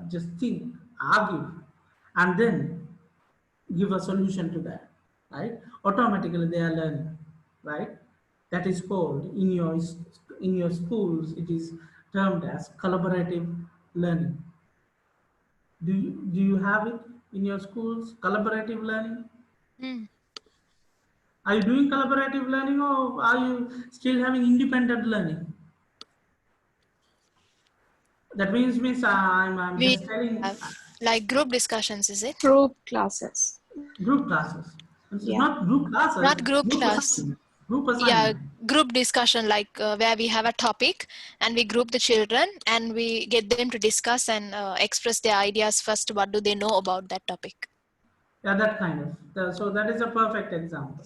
just think, argue, and then give a solution to that, right? Automatically they are learning, right? That is called in your schools. It is termed as collaborative learning. Do you have it in your schools? Collaborative learning. Mm. Are you doing collaborative learning, or are you still having independent learning? That means I'm We just telling have like group discussions, is it? Group classes. group classes. It's Yeah. not group classes, Not group group class. assignment. Group Yeah, assignment. group discussion, like where we have a topic and we group the children and we get them to discuss and express their ideas first. What do they know about that topic? Yeah, that kind of. So that is a perfect example,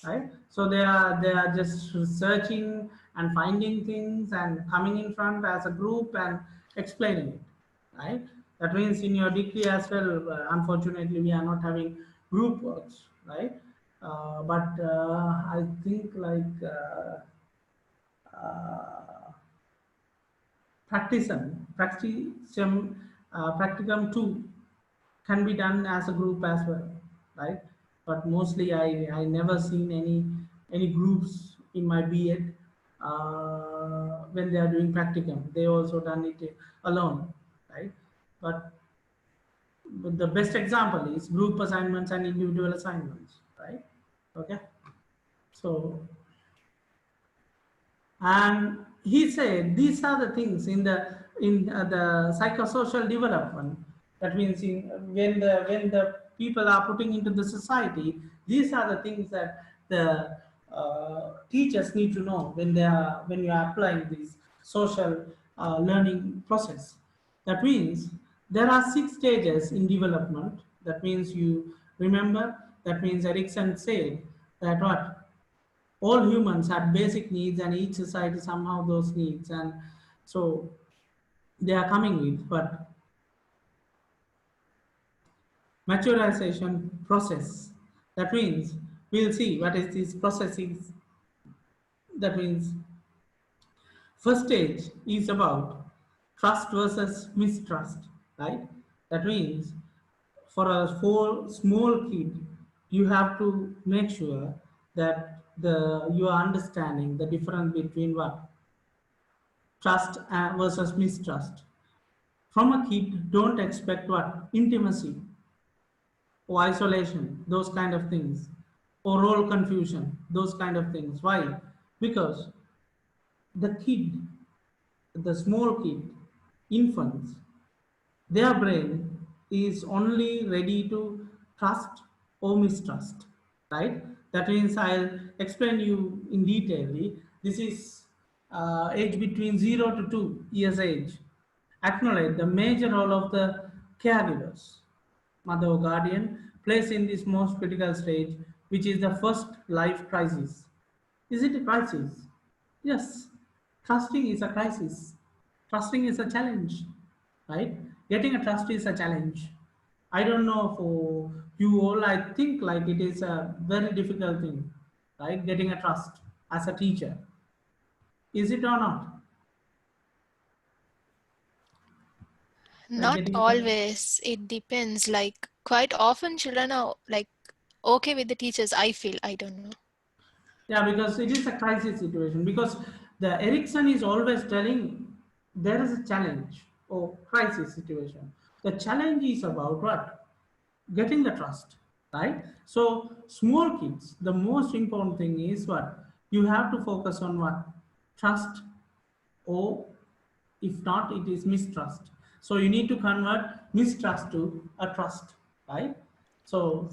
right? So they are just researching and finding things and coming in front as a group and explaining it, right? That means in your degree as well. Unfortunately, we are not having group works, right? But I think like uh, practicum 2 can be done as a group as well, right? But mostly I never seen any groups in my B.Ed when they are doing practicum. They also done it alone, right? But, but the best example is group assignments and individual assignments, right? Okay, so and he said these are the things in the psychosocial development. That means when the people are putting into the society, these are the things that the teachers need to know when you are applying this social learning process. That means there are 6 stages in development. That means you remember. That means Erickson said that what all humans have basic needs, and each society somehow those needs, and so they are coming with. But maturization process, that means we'll see what is this process is. That means first stage is about trust versus mistrust, right? That means for a small kid, you have to make sure that the you are understanding the difference between what trust versus mistrust. From a kid, don't expect what intimacy or isolation, those kind of things, or role confusion, those kind of things. Why? Because the kid, the small kid, infants, their brain is only ready to trust or mistrust, right? That means I'll explain you in detail. This is age between 0 to 2 years age. Acknowledge the major role of the caregivers, mother or guardian, plays in this most critical stage, which is the first life crisis. Is it a crisis? Yes. Trusting is a crisis. Trusting is a challenge, right? Getting a trust is a challenge. I don't know for you all, I think like it is a very difficult thing, right? Getting a trust as a teacher. Is it or not? Not Getting a always. It depends. Like quite often children are like okay with the teachers, I feel. I don't know. Yeah, because it is a crisis situation. Because the Erickson is always telling there is a challenge or crisis situation. The challenge is about what? Getting the trust, right? So small kids, the most important thing is what? You have to focus on what? Trust, or if not, it is mistrust. So you need to convert mistrust to a trust, right? So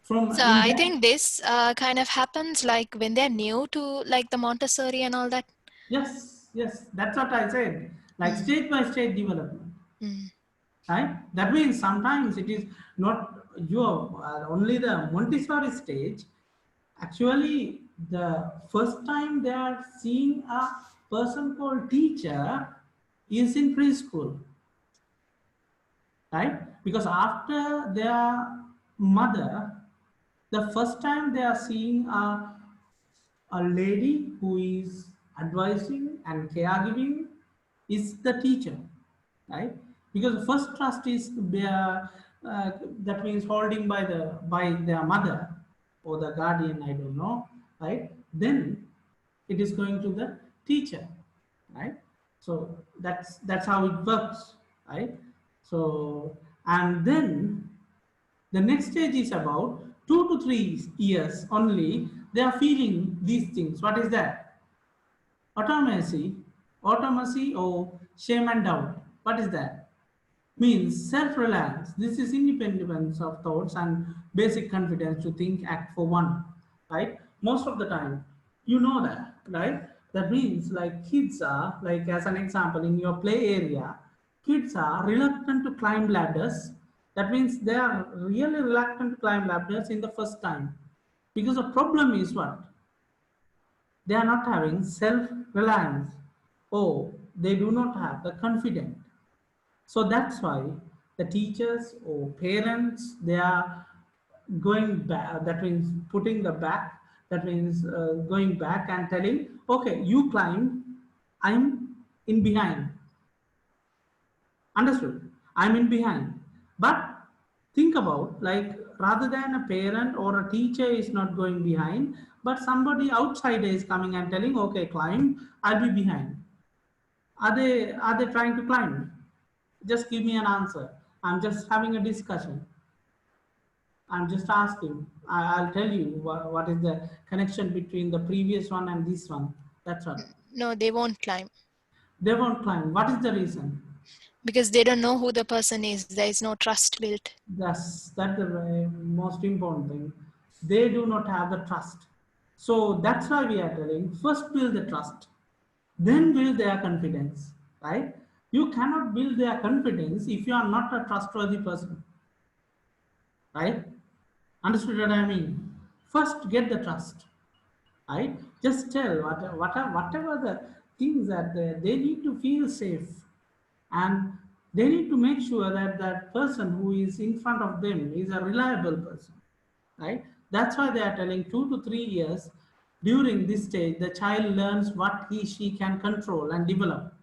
from So in I that. think this kind of happens like when they're new to like the Montessori and all that. Yes, yes, that's what I said. Like Mm. stage by stage development, Mm. right? That means sometimes it is not your only the Montessori stage. Actually, the first time they are seeing a person called teacher is in preschool, right? Because after their mother, the first time they are seeing a lady who is advising and caregiving is the teacher, right? because the first trust is that means holding by their mother or the guardian, I don't know, right? Then it is going to the teacher, right? So that's how it works, right? So and then the next stage is about 2 to 3 years only. They are feeling these things. What is that? Automacy, automacy or shame and doubt. What is that? Means self-reliance. This is independence of thoughts and basic confidence to think, act for one, right? Most of the time, you know that, right? That means like kids are, like as an example, in your play area, kids are reluctant to climb ladders. That means they are really reluctant to climb ladders in the first time. Because the problem is what? They are not having self-reliance, or they do not have the confidence. So that's why the teachers or parents, they are going back, that means putting the back, that means going back and telling, okay, you climb, I'm in behind. Understood? I'm in behind. But think about, like, rather than a parent or a teacher is not going behind, but somebody outside is coming and telling, okay, climb, I'll be behind. Are they trying to climb? Just give me an answer. I'm just having a discussion. I'm just asking. I'll tell you what is the connection between the previous one and this one. That's all. No, they won't climb They won't climb. What is the reason? because they don't know who the person is. There is no trust built. That's the most important thing. They do not have the trust. So that's why we are telling first build the trust, then build their confidence. Right? You cannot build their confidence if you are not a trustworthy person. Right? Understood what I mean? First, get the trust. Right? Just tell whatever the things that they need to feel safe, and they need to make sure that that person who is in front of them is a reliable person, right? That's why they are telling 2 to 3 years. During this stage, the child learns what he she can control and develop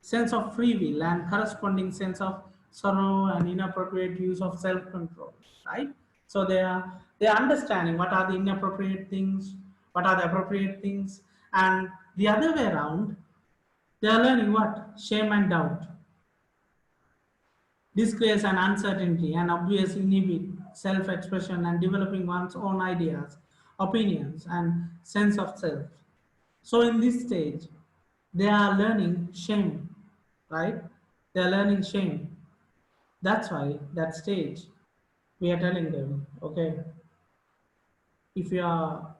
sense of free will and corresponding sense of sorrow and inappropriate use of self-control, right? So they are understanding what are the inappropriate things, what are the appropriate things, and the other way around, they are learning what? Shame and doubt, disgrace and uncertainty, and obvious inhibit self-expression and developing one's own ideas, opinions, and sense of self. So in this stage, they are learning shame, right? They are learning shame. That's why that stage we are telling them, okay, if you are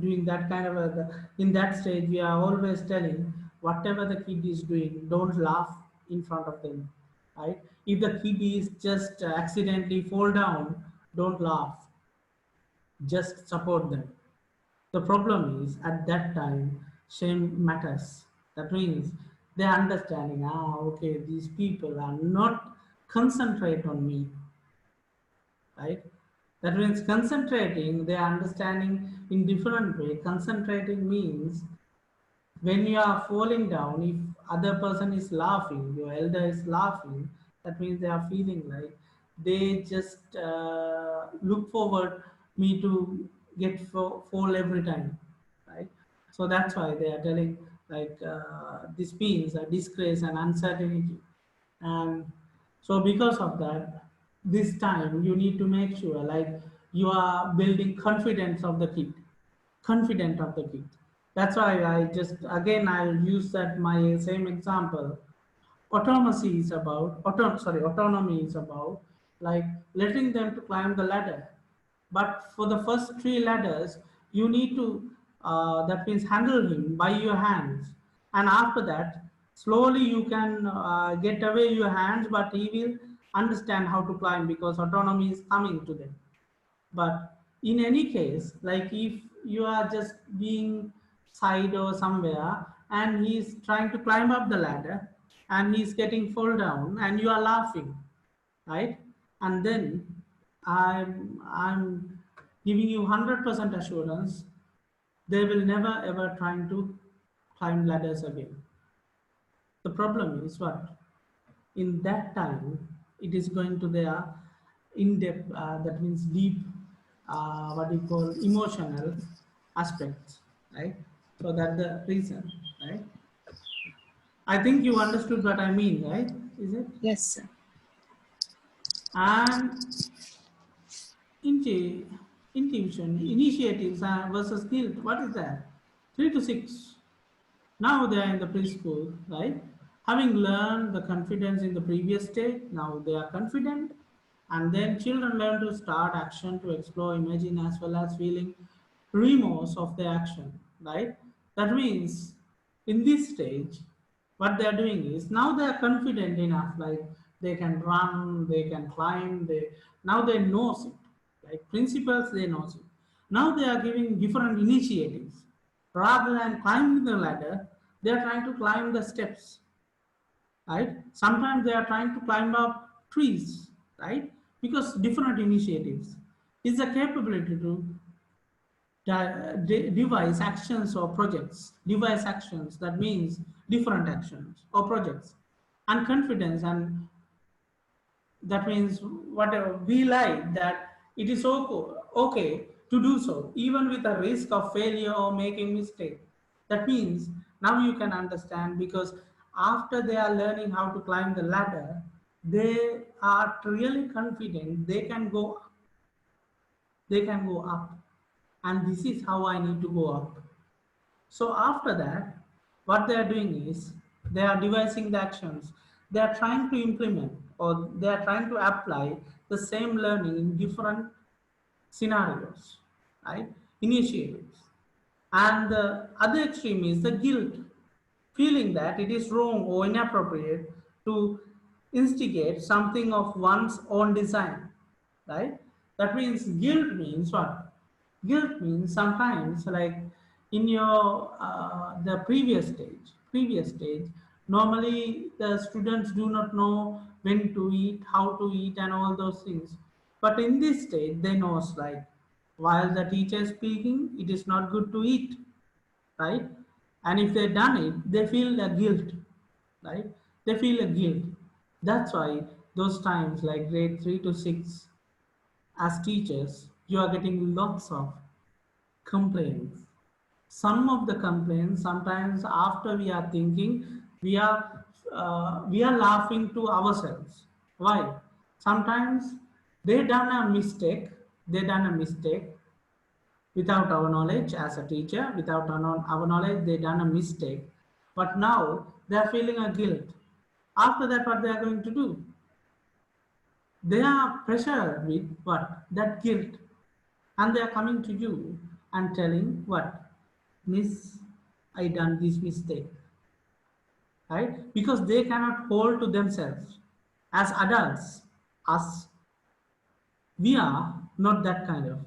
doing that kind of in that stage, we are always telling whatever the kid is doing, don't laugh in front of them, right? If the kid is just accidentally fall down, don't laugh, just support them. The problem is at that time, shame matters. That means they're understanding, okay, these people are not concentrate on me, right? That means concentrating, they are understanding in different way. Concentrating means when you are falling down, if other person is laughing, your elder is laughing, that means they are feeling like they just look forward me to get fall every time, right? So that's why they are telling like this means a disgrace and uncertainty. And so because of that, this time you need to make sure like you are building confidence of the kid, confident of the kid. That's why I just again I'll use that my same example. Autonomy is about like letting them to climb the ladder. But for the first three ladders, you need to that means handle him by your hands, and after that, slowly you can get away your hands, but he will understand how to climb because autonomy is coming to them. But in any case, like if you are just being side or somewhere and he's trying to climb up the ladder and he's getting fall down and you are laughing, right? And then I'm giving you 100% assurance they will never ever trying to climb ladders again. The problem is what? in that time, it is going to their in-depth, that means deep, what we call emotional aspects, right? So that's the reason, right? I think you understood what I mean, right? Is it? Yes, sir. And inti- intuition, initiatives versus guilt. What is that? 3 to 6. Now they are in the preschool, right? Having learned the confidence in the previous stage, now they are confident. And then children learn to start action to explore, imagine, as well as feeling remorse of their action, right? That means in this stage, what they are doing is now they are confident enough, like they can run, they can climb, they now they knows it, like principles they knows it. Now they are giving different initiatives. Rather than climbing the ladder, they are trying to climb the steps, right? Sometimes they are trying to climb up trees, right? Because different initiatives is the capability to devise actions or projects, devise actions, that means different actions or projects, and confidence, and that means whatever we like that it is okay to do so, even with a risk of failure or making mistake. That means now you can understand, because after they are learning how to climb the ladder, they are really confident they can go up, and this is how I need to go up. So after that, what they are doing is they are devising the actions. They are trying to implement, or they are trying to apply the same learning in different scenarios, right? Initiatives. And the other extreme is the guilt, feeling that it is wrong or inappropriate to instigate something of one's own design, right? That means guilt means what? Guilt means sometimes, like in your the previous stage, normally the students do not know when to eat, how to eat, and all those things. But in this stage, they know, like while the teacher is speaking, it is not good to eat, right? And if they done it, they feel a guilt, right? They feel a guilt. That's why those times, like grade 3 to 6, as teachers, you are getting lots of complaints. Some of the complaints, sometimes after we are thinking, we are laughing to ourselves. Why? Sometimes they done a mistake without our knowledge. As a teacher, without our knowledge, they done a mistake, but now they are feeling a guilt. After that, what they are going to do? They are pressured with what? That guilt. And they are coming to you and telling what? Miss, I done this mistake, right? Because they cannot hold to themselves. As adults, us, we are not that kind of.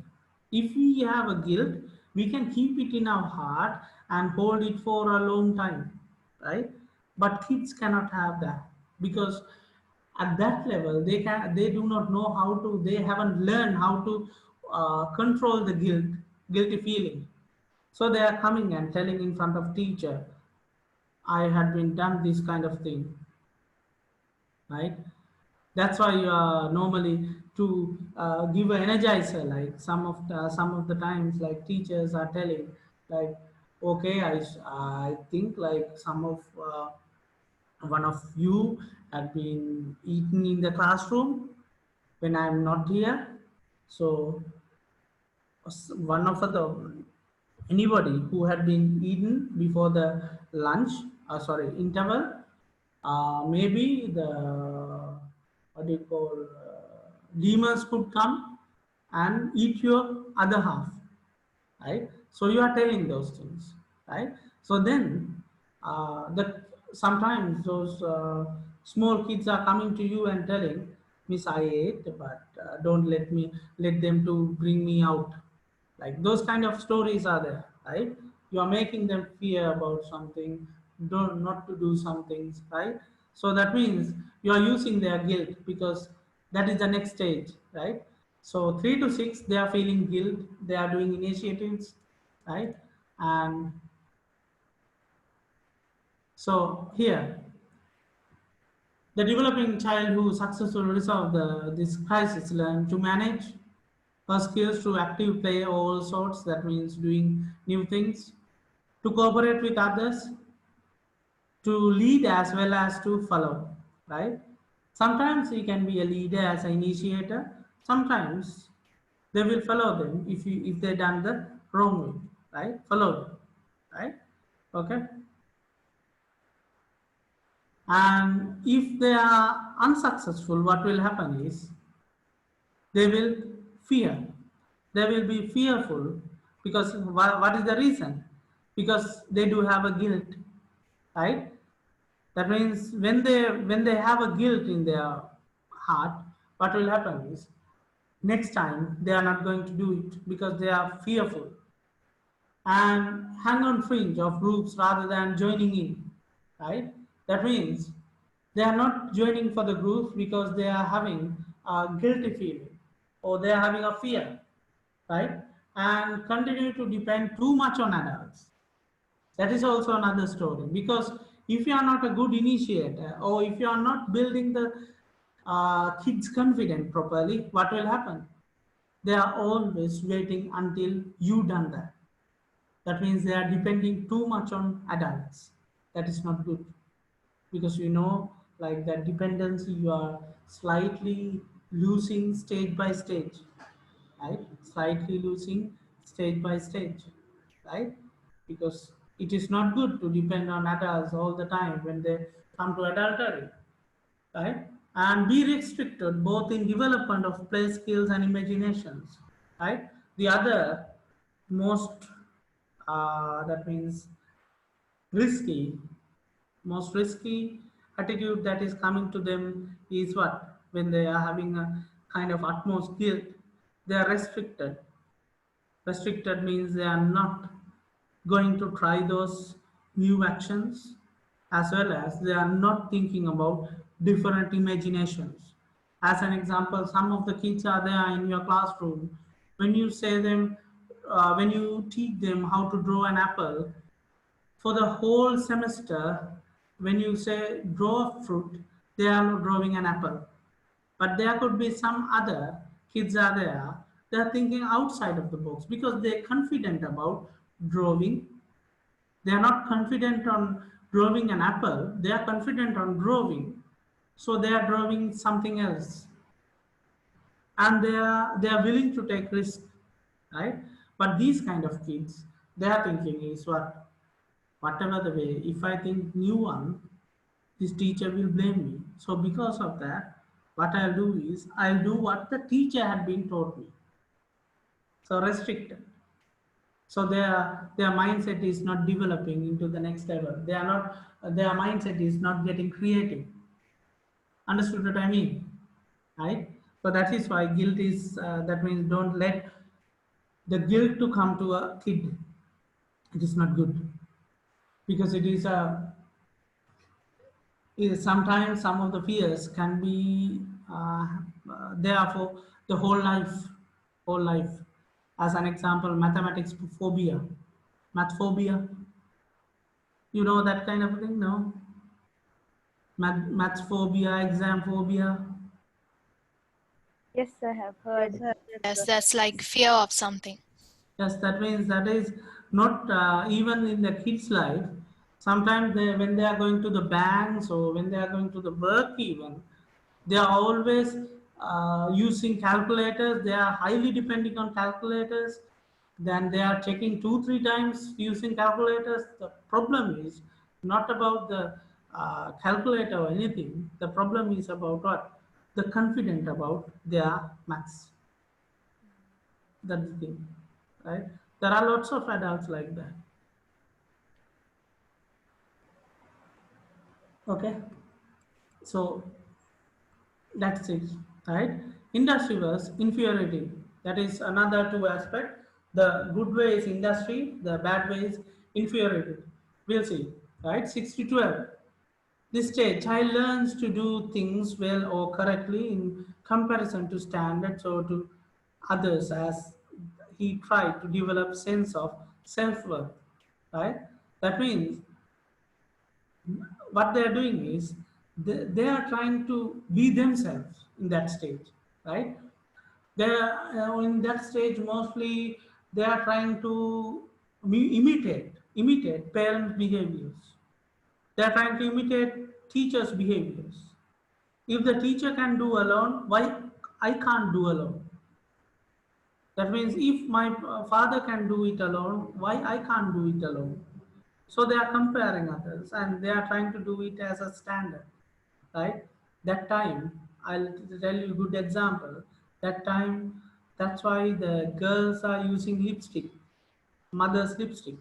If we have a guilt, we can keep it in our heart and hold it for a long time, right? But kids cannot have that, because at that level they do not know how to, they haven't learned how to control the guilty feeling. So they are coming and telling in front of teacher, I had been done this kind of thing, right? That's why normally to give an energizer, like some of the times, like teachers are telling, like, okay, I think like some of one of you had been eaten in the classroom when I'm not here. So one of the anybody who had been eaten before the lunch, sorry, interval, maybe the what do you call demons could come and eat your other half, right? So you are telling those things, right? So then that sometimes those small kids are coming to you and telling, miss, I ate, but don't let them to bring me out. Like those kind of stories are there, right? You are making them fear about something, don't not to do some things, right? So that means you are using their guilt, because that is the next stage, right? So 3 to 6, they are feeling guilt, they are doing initiatives, right? And so here The developing child who successfully resolve this crisis learn to manage her skills to active play of all sorts, that means doing new things, to cooperate with others, to lead as well as to follow, right? Sometimes he can be a leader as an initiator, sometimes they will follow them if they done the wrong way, right? Follow them, right? Okay. And if they are unsuccessful, what will happen is they will fear. They will be fearful because what is the reason? Because they do have a guilt, right? That means when they have a guilt in their heart, what will happen is next time they are not going to do it because they are fearful and hang on fringe of groups rather than joining in, right? That means they are not joining for the groups because they are having a guilty feeling or they are having a fear, right? And continue to depend too much on adults. That is also another story, because if you are not a good initiator or if you are not building the kids confident properly, what will happen? They are always waiting until you done that. That means they are depending too much on adults. That is not good, because like that dependency, you are slightly losing stage by stage, right? Slightly losing stage by stage, right? Because it is not good to depend on adults all the time when they come to adultery, right? And be restricted both in development of play skills and imaginations, right? The other most that means risky, most risky attitude that is coming to them is what? When they are having a kind of utmost guilt, they are restricted. Restricted means they are not going to try those new actions, as well as they are not thinking about different imaginations. As an example, some of the kids are there in your classroom. When you say them, when you teach them how to draw an apple, for the whole semester, when you say draw a fruit, they are drawing an apple. But there could be some other kids are there, they are thinking outside of the box because they're confident about drawing. They are not confident on drawing an apple, they are confident on drawing. So they are drawing something else. And they are willing to take risk, right? But these kind of kids, their thinking is whatever the way, if I think new one, this teacher will blame me. So because of that, what I'll do is I'll do what the teacher had been taught me. So restricted. So their mindset is not developing into the next level. They are not, their mindset is not getting creative. Understood what I mean, right? So that is why guilt is that means don't let the guilt to come to a kid. It is not good, because it is a sometimes some of the fears can be there for the whole life. As an example, mathematics phobia, math phobia, that kind of thing, no? Math phobia, exam phobia. Yes, I have heard. Yes, that's like fear of something. Yes, that means that is not even in the kids' life. Sometimes when they are going to the banks or when they are going to the work, even they are always using calculators. They are highly depending on calculators. Then they are checking 2-3 times using calculators. The problem is not about the calculator or anything. The problem is about what? The confident about their maths. That's the thing, right? There are lots of adults like that. Okay, so that's it, right? Industry versus inferiority. That is another two aspect. The good way is industry, the bad way is inferiority. We'll see, right? 6 to 12. This stage, child learns to do things well or correctly in comparison to standards or to others, as he tried to develop sense of self-worth, right? That means what they are doing is they are trying to be themselves in that stage, right? They are, in that stage mostly they are trying to imitate parents' behaviors. They are trying to imitate teachers' behaviors. If the teacher can do alone, why I can't do alone? That means if my father can do it alone, why I can't do it alone? So they are comparing others and they are trying to do it as a standard, right? That time, I'll tell you a good example. That time, that's why the girls are using lipstick, mother's lipstick,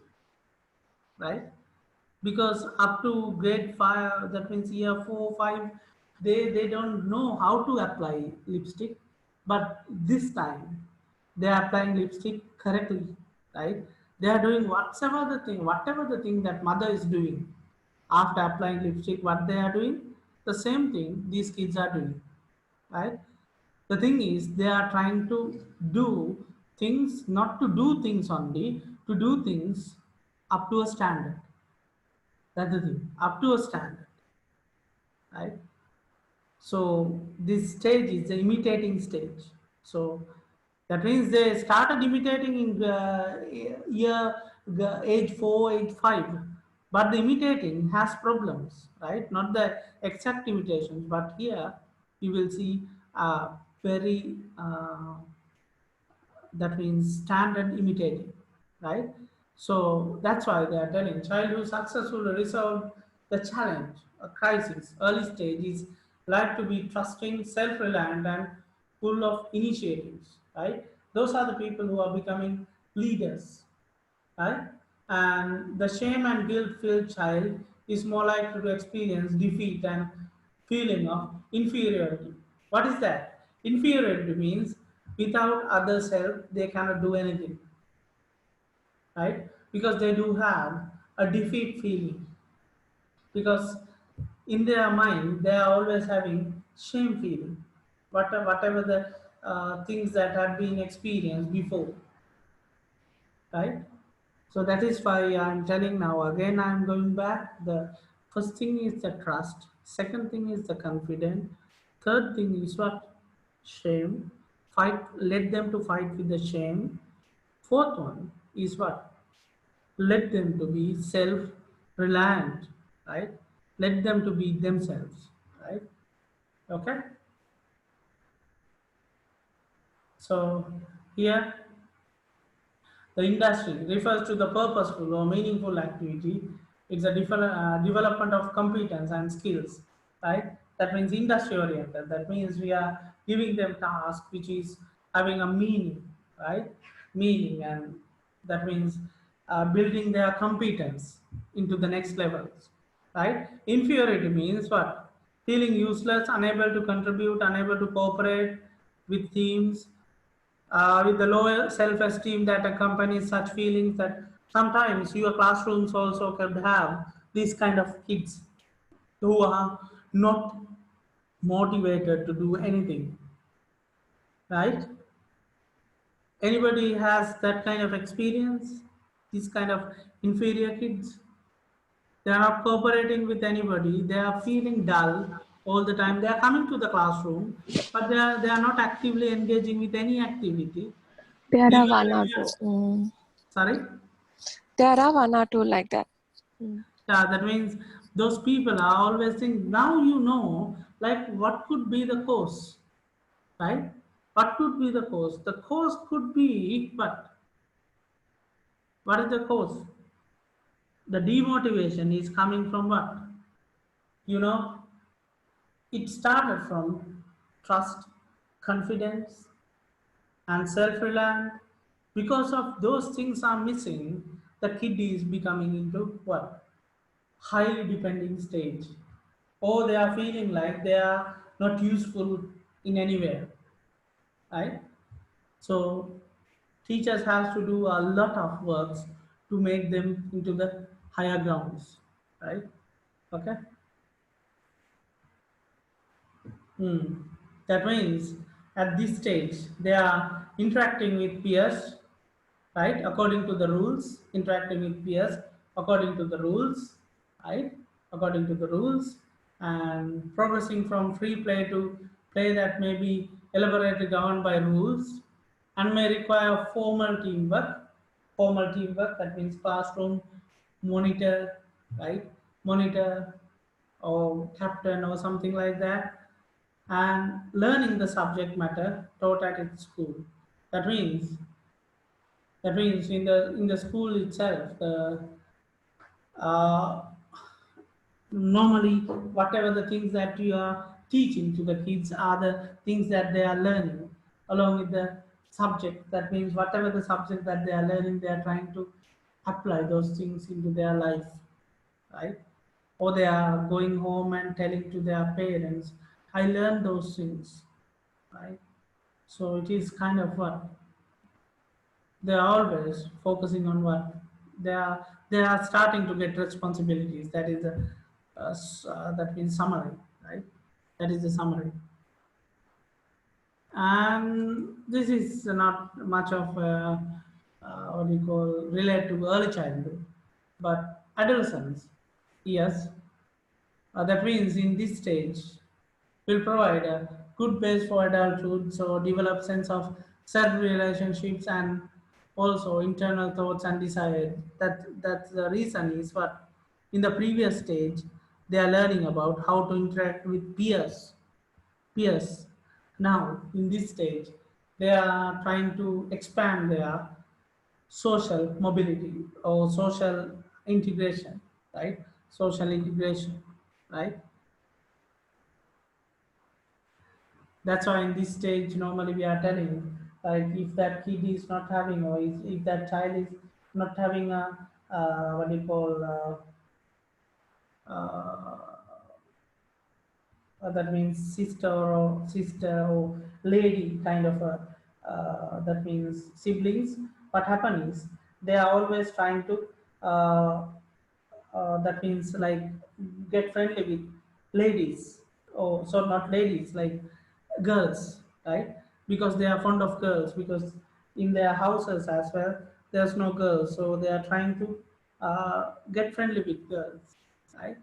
right? Because up to grade 5, that means year 4 5, they don't know how to apply lipstick, but this time they are applying lipstick correctly, right? They are doing whatever the thing that mother is doing after applying lipstick, what they are doing, the same thing these kids are doing, right? The thing is they are trying to do things, not to do things only, to do things up to a standard. That's the thing, up to a standard, right? So this stage is the imitating stage. So that means they started imitating in year age 4, age 5, but the imitating has problems, right? Not the exact imitations, but here you will see very that means standard imitating, right? So that's why they are telling child who successfully resolved the challenge, a crisis, early stage is like to be trusting, self-reliant, and full of initiatives, right? Those are the people who are becoming leaders, right? And the shame and guilt-filled child is more likely to experience defeat and feeling of inferiority. What is that? Inferiority means without others' help, they cannot do anything, right? Because they do have a defeat feeling. Because in their mind, they are always having shame feeling, whatever the things that had been experienced before, right? So that is why I'm telling now. Again, I'm going back. The first thing is the trust. Second thing is the confidence. Third thing is what? Shame. Fight. Let them to fight with the shame. Fourth one is what? Let them to be self-reliant. Right? Let them to be themselves. Right? Okay. So here the industry refers to the purposeful or meaningful activity. It's a development of competence and skills, right? That means industry oriented. That means we are giving them task which is having a meaning, right? Meaning, and that means building their competence into the next levels, right? Inferiority means what? Feeling useless, unable to contribute, unable to cooperate with teams, with the lower self-esteem that accompanies such feelings, that sometimes your classrooms also could have these kind of kids who are not motivated to do anything, right? Anybody has that kind of experience? These kind of inferior kids, they are not cooperating with anybody, they are feeling dull all the time, they are coming to the classroom, but they are not actively engaging with any activity. There These are are one or the two. areas. Sorry. There are one or two like that. Yeah, that means those people are always thinking, now you know, like what could be the cause, right? What could be the cause? The cause could be, but what is the cause? The demotivation is coming from what? You know, it started from trust, confidence, and self-reliance. Because of those things are missing, the kid is becoming into what? Highly depending stage, or they are feeling like they are not useful in anywhere, right? So teachers have to do a lot of works to make them into the higher grounds, right? Okay. Hmm. That means at this stage they are interacting with peers, right? According to the rules, interacting with peers according to the rules, right? According to the rules. and progressing from free play to play that may be elaborated governed by rules and may require formal teamwork. Formal teamwork, that means classroom monitor, right? Monitor or captain or something like that, and learning the subject matter taught at its school. That means in the school itself, the uh, normally whatever the things that you are teaching to the kids are the things that they are learning along with the subject. That means whatever the subject that they are learning, they are trying to apply those things into their life, right? Or they are going home and telling to their parents, I learned those things, right? So it is kind of what they are always focusing on what they are starting to get responsibilities. That is the that means summary, right? That is the summary. And this is not much of what you call relate to early childhood, but adolescence. Yes, that means in this stage will provide a good base for adulthood, so develop sense of self relationships and also internal thoughts and desires. That's the reason is what in the previous stage they are learning about how to interact with peers. Now in this stage they are trying to expand their social mobility or social integration, right? Social integration, right? That's why in this stage, normally we are telling, like if that kid is not having, or if that child is not having a what do you call that means sister or lady kind of a that means siblings. What happens is they are always trying to uh, that means like get friendly with ladies, or so not ladies, like girls, right? Because they are fond of girls, because in their houses as well there's no girls, so they are trying to get friendly with girls, right?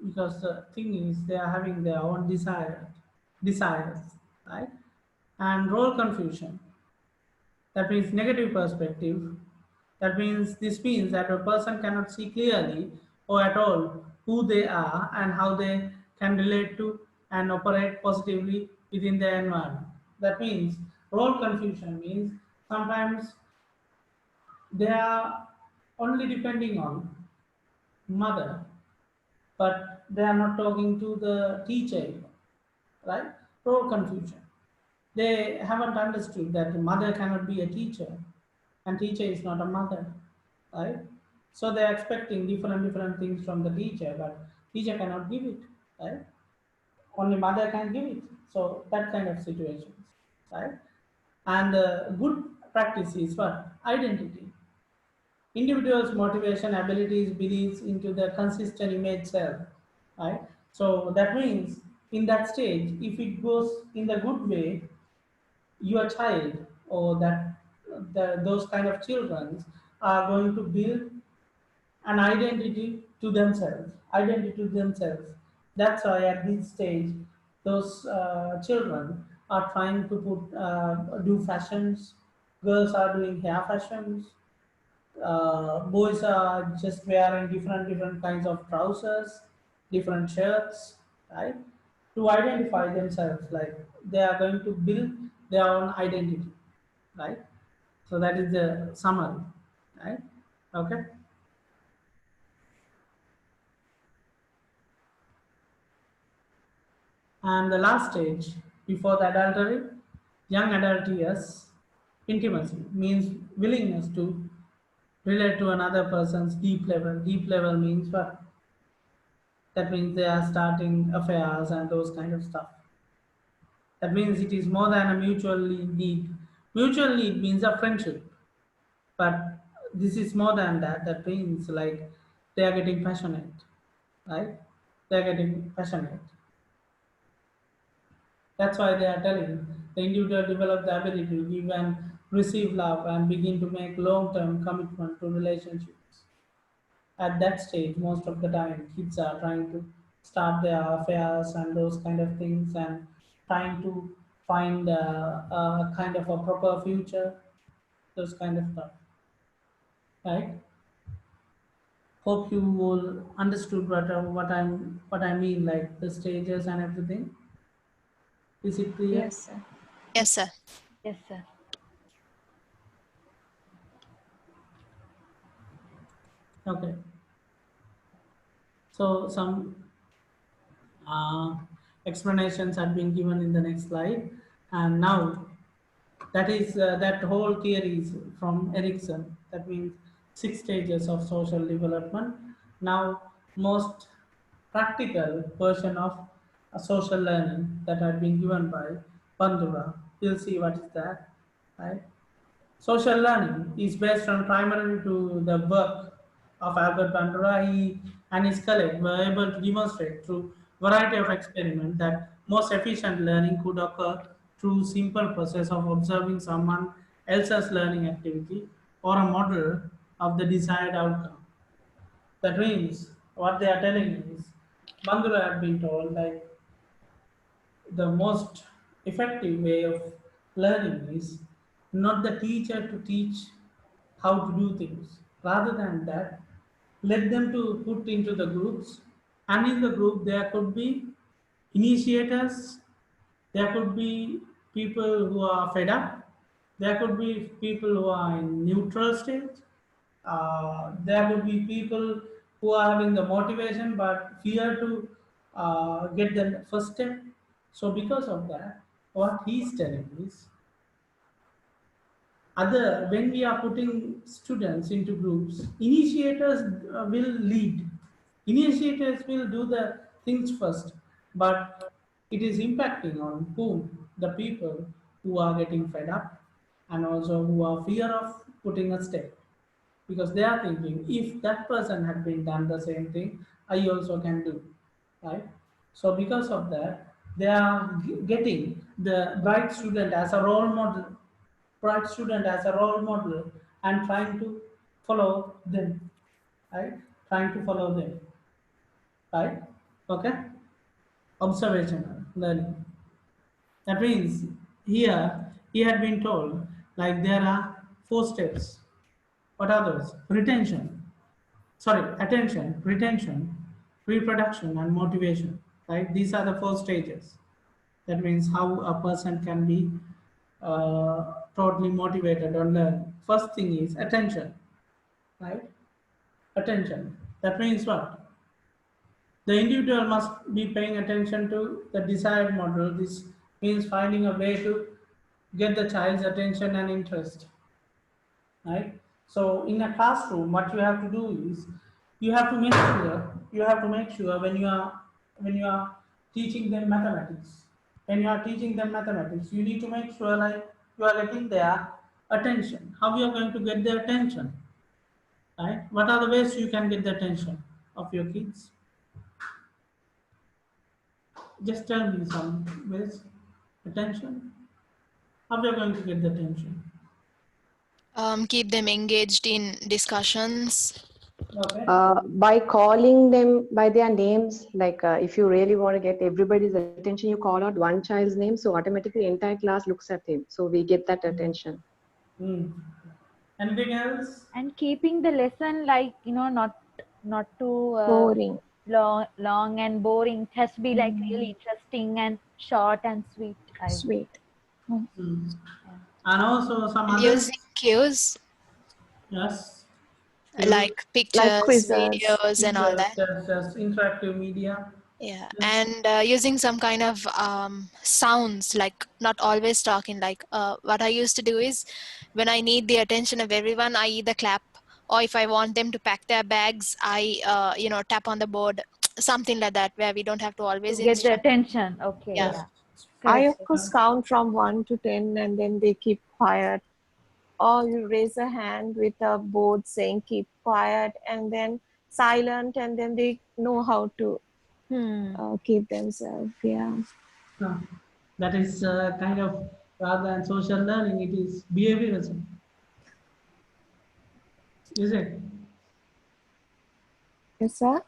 Because the thing is they are having their own desires, right? And role confusion, that means negative perspective. That means this means that a person cannot see clearly or at all who they are and how they can relate to and operate positively within their environment. That means role confusion means sometimes they are only depending on mother, but they are not talking to the teacher, right? Role confusion. They haven't understood that the mother cannot be a teacher and teacher is not a mother, right? So they are expecting different things from the teacher, but teacher cannot give it, right? Only mother can give it. So that kind of situations, right? And good practice is what? Identity. Individual's motivation, abilities, beliefs into the consistent image self, right? So that means in that stage, if it goes in the good way, your child or those kind of children are going to build an identity to themselves. That's why at this stage those children are trying to do fashions. Girls are doing hair fashions, boys are just wearing different kinds of trousers, different shirts, right? To identify themselves, like they are going to build their own identity, right? So that is the summary, right? Okay. And the last stage before the adultery, young adult years, intimacy means willingness to relate to another person's deep level. Deep level means what? That means they are starting affairs and those kind of stuff. That means it is more than a mutual need. Mutual need means a friendship, but this is more than that. That means like they are getting passionate, right? They are getting passionate. That's why they are telling the individual develop the ability to give and receive love and begin to make long-term commitment to relationships. At that stage, most of the time, kids are trying to start their affairs and those kind of things, and trying to find a kind of a proper future, those kind of stuff, right? Hope you all understood what I mean, like the stages and everything. Is it clear? Yes, sir. Yes, sir. Yes, sir. Okay. So some uh, explanations have been given in the next slide, and now that is that whole theory is from Erickson. That means 6 stages of social development. Now, most practical version of a social learning that had been given by Bandura. You'll see what is that, right? Social learning is based on primarily to the work of Albert Bandura. He and his colleagues were able to demonstrate through variety of experiments that most efficient learning could occur through simple process of observing someone else's learning activity or a model of the desired outcome. That means what they are telling is Bandura had been told like the most effective way of learning is not the teacher to teach how to do things. Rather than that, let them to put into the groups, and in the group there could be initiators, there could be people who are fed up, there could be people who are in neutral state, there would be people who are having the motivation but fear to get the first step. So because of that, what he's telling is other when we are putting students into groups, initiators will lead, initiators will do the things first, but it is impacting on whom? The people who are getting fed up and also who are fear of putting a step, because they are thinking if that person had been done the same thing, I also can do, right? So because of that, they are getting the bright student as a role model, bright student as a role model, and trying to follow them, right? Trying to follow them, right? Okay. Observational learning, that means here he had been told like there are 4 steps. What are those? Retention, sorry, attention, retention, reproduction, and motivation, right? These are the 4 stages. That means how a person can be totally motivated or learn. First thing is attention, right? Attention. That means what? The individual must be paying attention to the desired model. This means finding a way to get the child's attention and interest, right? So in a classroom, what you have to do is you have to make sure when you are teaching them mathematics, when you are teaching them mathematics, you need to make sure like you are getting their attention. How you are going to get their attention, right? What are the ways you can get the attention of your kids? Just tell me some ways. Attention. How you are going to get the attention? Keep them engaged in discussions. Okay. By calling them by their names, like if you really want to get everybody's attention, you call out one child's name, so automatically entire class looks at him. So we get that attention. Hmm. Anything else? And keeping the lesson like not too Boring. long and boring. It has to be like really interesting and short and sweet. Sweet. Hmm. And also some And other. using cues Yes. like pictures, quizzes. videos, and all that. Just interactive media. Yeah, Yes. and using some kind of sounds, like not always talking. Like what I used to do is when I need the attention of everyone, I either clap, or if I want them to pack their bags, I tap on the board, something like that, where we don't have to always To get the instruct. attention. Okay. Yeah. Yes. I Correct. of course count from 1 to 10 and then they keep quiet. Or you raise a hand with a board saying keep quiet and then silent and then they know how to keep themselves. Yeah. No. That is kind of rather than social learning, it is behaviorism. Is it? Yes, sir?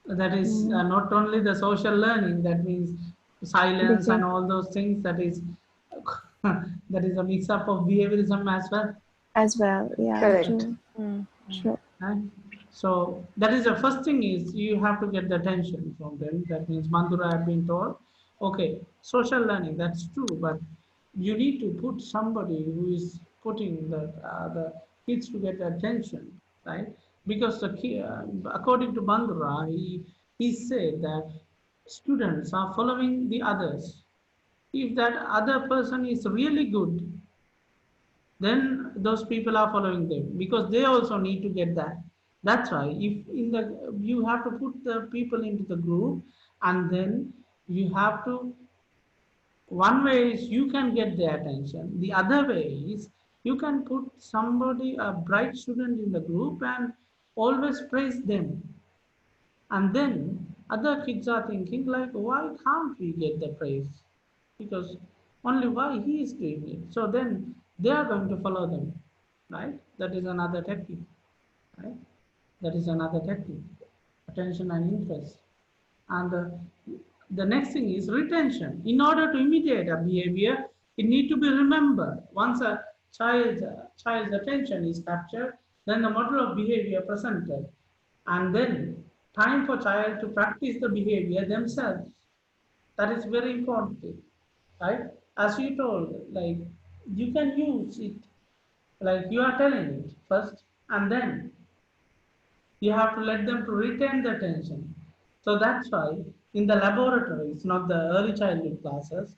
That is not only the social learning, that means silence and all those things, that is that is a mix up of behaviorism as well. as well. Yeah, Correct. true, Mm. true. Right? So that is the first thing, is you have to get the attention from them. That means Mandura have been told, okay, social learning, that's true, but you need to put somebody who is putting the kids to get attention, right? Because according to Bandura, he said that students are following the others. If that other person is really good, then those people are following them because they also need to get that. That's why if in the you have to put the people into the group, and then you have to, one way is you can get their attention, the other way is you can put somebody, a bright student in the group, and always praise them. And then other kids are thinking like, why can't we get the praise? Because only why he is doing it. So then they are going to follow them, right? That is another technique, right? That is another technique, attention and interest. And the next thing is retention. In order to imitate a behavior, it need to be remembered. Once a child's attention is captured, then the model of behavior presented, and then time for child to practice the behavior themselves. That is very important thing, right? As you told, like you can use it, like you are telling it first, and then you have to let them to retain the attention. So that's why in the laboratories, not the early childhood classes,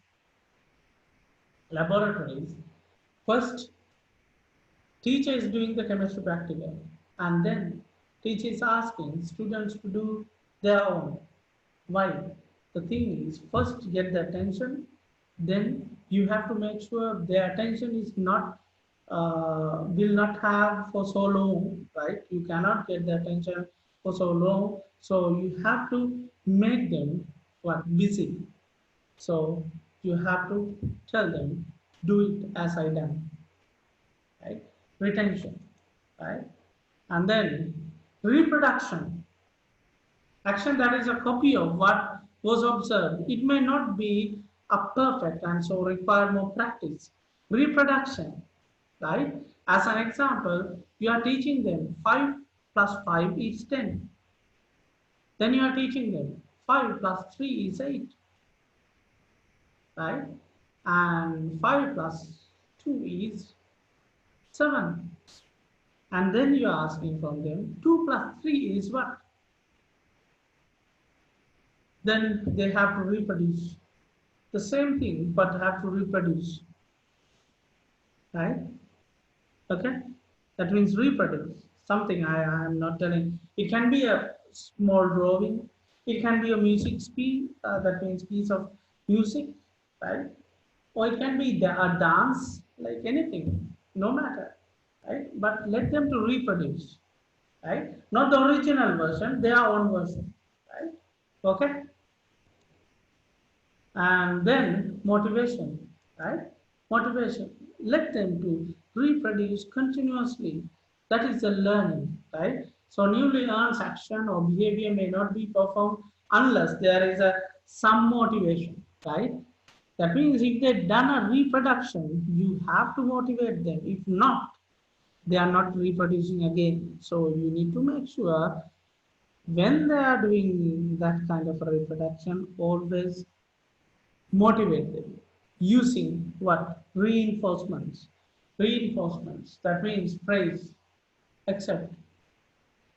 laboratories, first teacher is doing the chemistry practical, and then teacher is asking students to do their own. Why? The thing is, first get the attention, then you have to make sure their attention is not, will not have for so long, right? You cannot get the attention for so long, so you have to make them what, busy. So you have to tell them, do it as I done, right? Retention, right? And then reproduction. Action that is a copy of what was observed. It may not be a perfect and so require more practice. Reproduction, right? As an example, you are teaching them 5 plus 5 is 10. Then you are teaching them 5 plus 3 is 8, right? And 5 plus 2 is 7. And then you are asking from them 2 plus 3 is what? Then they have to reproduce the same thing, but have to reproduce, right? Okay, that means reproduce something. I am not telling. It can be a small drawing. It can be a music piece. That means piece of music, right? Or it can be a dance, like anything, no matter, right? But let them to reproduce, right? Not the original version, their own version, right? Okay. And then motivation, right? Motivation, let them to reproduce continuously. That is the learning, right? So newly learned action or behavior may not be performed unless there is a some motivation, right? That means if they've done a reproduction, you have to motivate them. If not, they are not reproducing again. So you need to make sure when they are doing that kind of a reproduction, always motivate them using what? Reinforcements. That means praise, accept,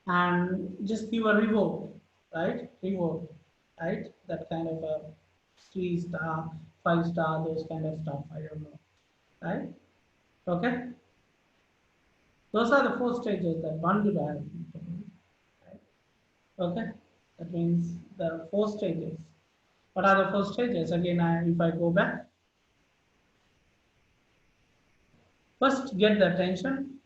and just give a reward, right? Reward, right? That kind of a 3 star, 5 star, those kind of stuff. I don't know, right? Okay. Those are the 4 stages that one would have. Right? Okay. That means the 4 stages. What are the 4 stages? Again, if I go back, first get the attention,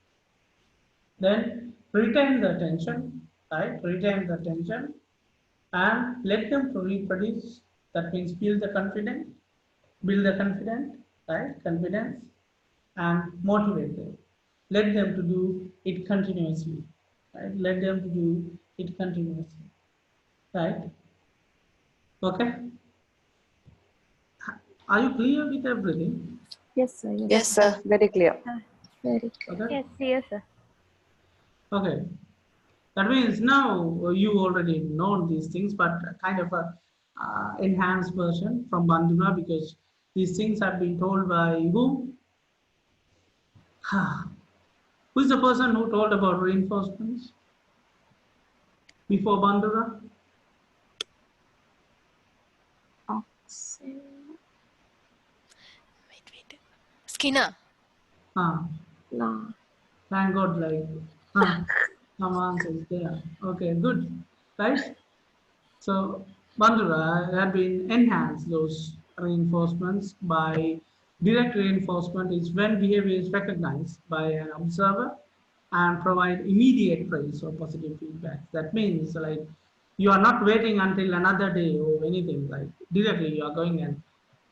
then retain the attention, right? Retain the attention and let them to reproduce. That means build the confidence, right? Confidence and motivate them. Let them to do it continuously, right? Let them to do it continuously. right? Okay. Are you clear with everything? Yes, sir. Yes, Yes, Yes, sir. sir. sir. Very clear. Very. Okay. Yes, yes, sir. Okay. That means now you already know these things, but kind of a enhanced version from Banduna, because these things have been told by who? Who is the person who told about reinforcements before Bandura? Oxen. Wait. Skinner. Ah, No. thank God, like, huh, some answers there. Okay, good, right? So Bandura had been enhanced those reinforcements by direct reinforcement is when behavior is recognized by an observer and provide immediate praise or positive feedback. That means like you are not waiting until another day or anything, like directly you are going and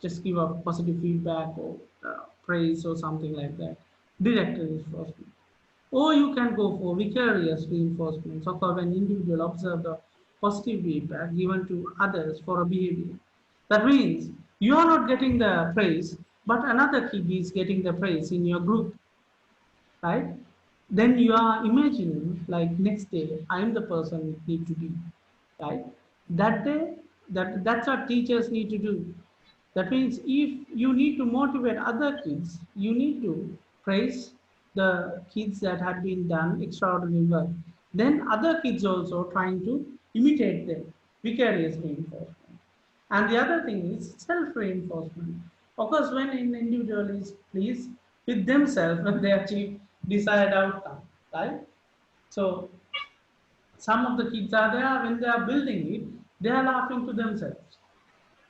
just give a positive feedback or praise or something like that. Direct reinforcement. Or you can go for vicarious reinforcements occur when individual observe the positive feedback given to others for a behavior. That means you are not getting the praise, but another kid is getting the praise in your group, right? Then you are imagining like next day I am the person it need to be, right? That day, that's what teachers need to do. That means if you need to motivate other kids, you need to praise the kids that had been done extraordinary work. Then other kids also trying to imitate them, vicarious reinforcement. And the other thing is self-reinforcement. Occurs when an individual is pleased with themselves when they achieve desired outcome, right? So some of the kids are there when they are building it, they are laughing to themselves,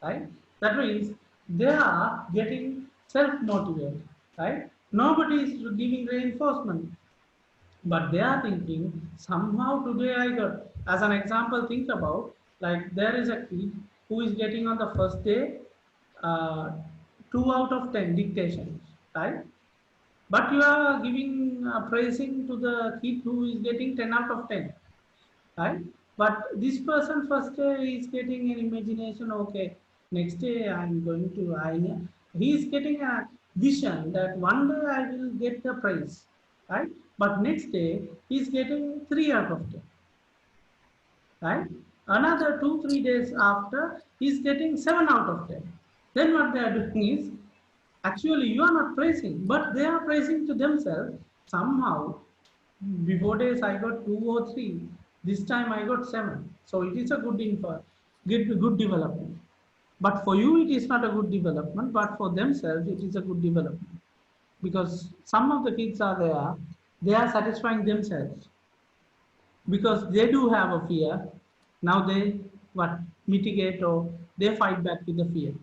right? That means they are getting self-motivated, right? Nobody is giving reinforcement, but they are thinking somehow today I got. As an example, think about like there is a kid who is getting on the first day uh, 2 out of 10 dictations, right? But you are giving praising to the kid who is getting 10 out of 10, right? But this person first is getting an imagination. Okay, next day I'm going to. He is getting a vision that one day I will get the prize, right? But next day he's getting 3 out of 10, right? Another 2 3 days after he's getting 7 out of 10. Then what they are doing is actually you are not praising, but they are praising to themselves somehow. Before days I got 2 or 3. This time I got 7. So it is a good info, good development. But for you it is not a good development, but for themselves it is a good development. Because some of the kids are there, they are satisfying themselves because they do have a fear. Now they what mitigate or they fight back with the fear,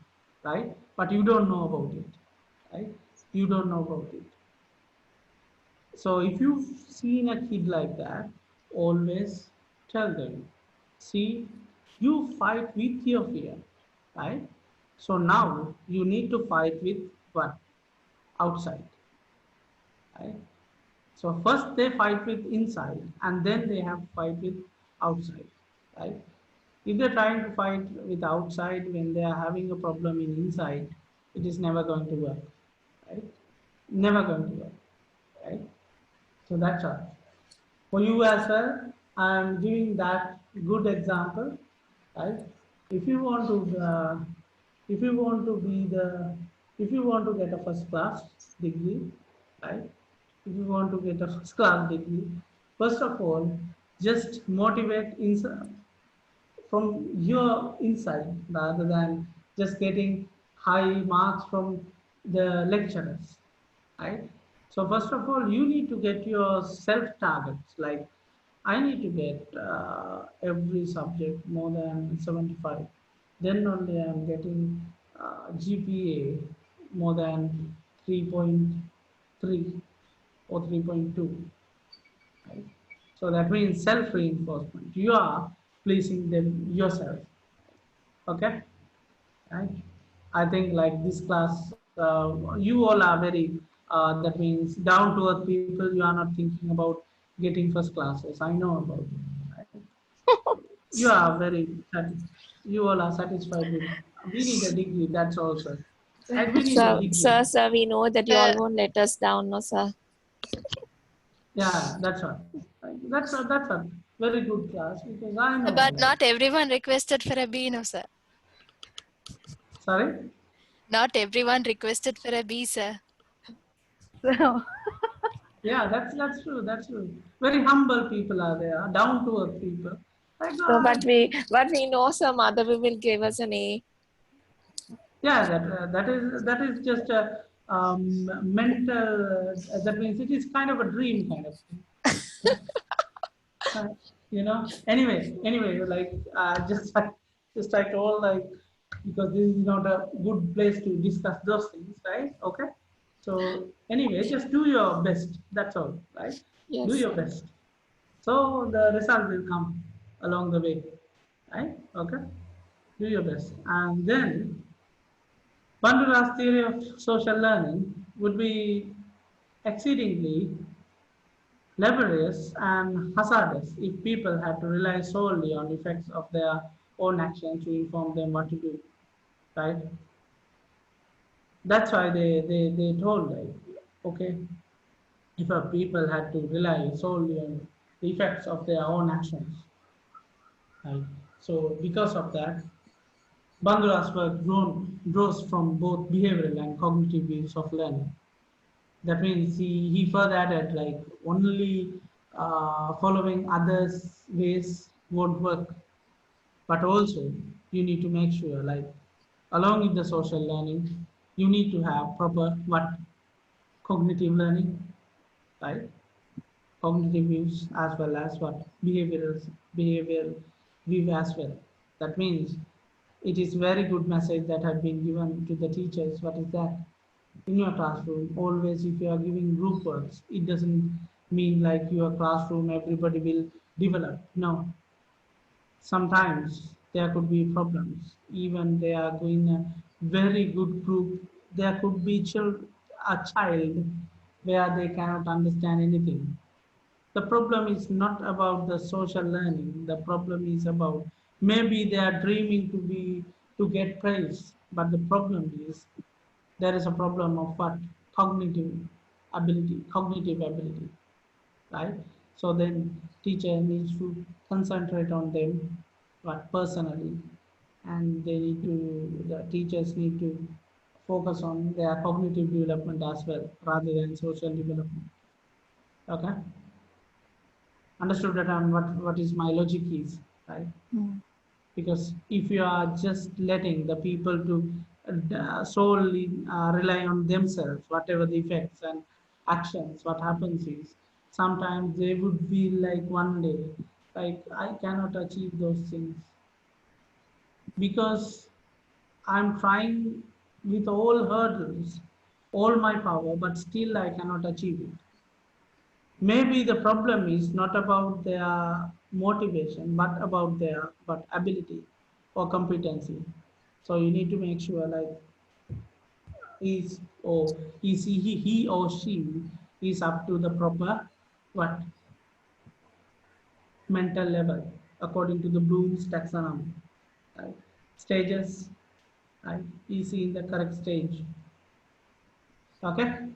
right? But you don't know about it, right? You don't know about it. So if you've seen a kid like that, always tell them, see, you fight with your fear, right? So now you need to fight with what? Outside, right? So first they fight with inside and then they have to fight with outside, right? If they're trying to fight with outside when they are having a problem in inside, it is never going to work, right? Never going to work, right? So that's all. For you as well, I am giving that good example, right? If you want to, if you want to be the, if you want to get a first class degree, right? If you want to get a first class degree, first of all, just motivate from your inside rather than just getting high marks from the lecturers, right? So first of all, you need to get your self targets. Like I need to get every subject more than 75. Then only I'm getting GPA more than 3.3 or 3.2. Right? So that means self reinforcement. You are pleasing them yourself. Okay, right? I think like this class, you all are very, that means down to earth people. You are not thinking about getting first classes. I know about it. Right? You are very you all are satisfied with. We need a degree. That's also. Right? We need a degree. Sir, we know that you all Sir, won't let us down, no, sir. Yeah, that's all. Right? That's a very good class because I know. but Like, not everyone requested for a B, no, sir. sorry. Not everyone requested for a B, sir. So Yeah, that's true. That's true. Very humble people are there, down to earth people. Like, So, but we know some other will give us an A. yeah, that is just a mental. That means it is kind of a dream kind of thing. Uh, Anyway, like just I told, like, because this is not a good place to discuss those things, right? Okay. So anyway, just do your best. That's all, right? Do Yes. your best. So the result will come along the way, right? Okay. Do your best, and then Bandura's theory of social learning would be exceedingly laborious and hazardous if people had to rely solely on effects of their own actions to inform them what to do, right? That's why they told, like, okay, if a people had to rely solely on the effects of their own actions, right? So because of that, Bandura's work draws from both behavioral and cognitive views of learning. That means he further added, like, only following others' ways won't work, but also you need to make sure, like, along with the social learning, you need to have proper what cognitive learning, right? Cognitive views as well as what behavioral view as well. That means it is very good message that have been given to the teachers. What is that? In your classroom, always if you are giving group works, it doesn't mean like your classroom everybody will develop. No, sometimes there could be problems. Even they are doing a very good group, there could be a child where they cannot understand anything. The problem is not about the social learning. The problem is about, maybe they are dreaming to get praise, but the problem is there is a problem of what cognitive ability, right? So then teacher needs to concentrate on them, what personally, and the teachers need to focus on their cognitive development as well rather than social development. Okay, understood that? And what is my logic is, right? Because if you are just letting the people to solely rely on themselves, whatever the effects and actions, what happens is sometimes they would feel like one day, like, I cannot achieve those things because I'm trying with all hurdles, all my power, but still I cannot achieve it. Maybe the problem is not about their motivation, but about their but ability or competency. So you need to make sure, like, is or he or she is up to the proper what mental level according to the Bloom's taxonomy. Right? Stages, right? Is he in the correct stage? Okay,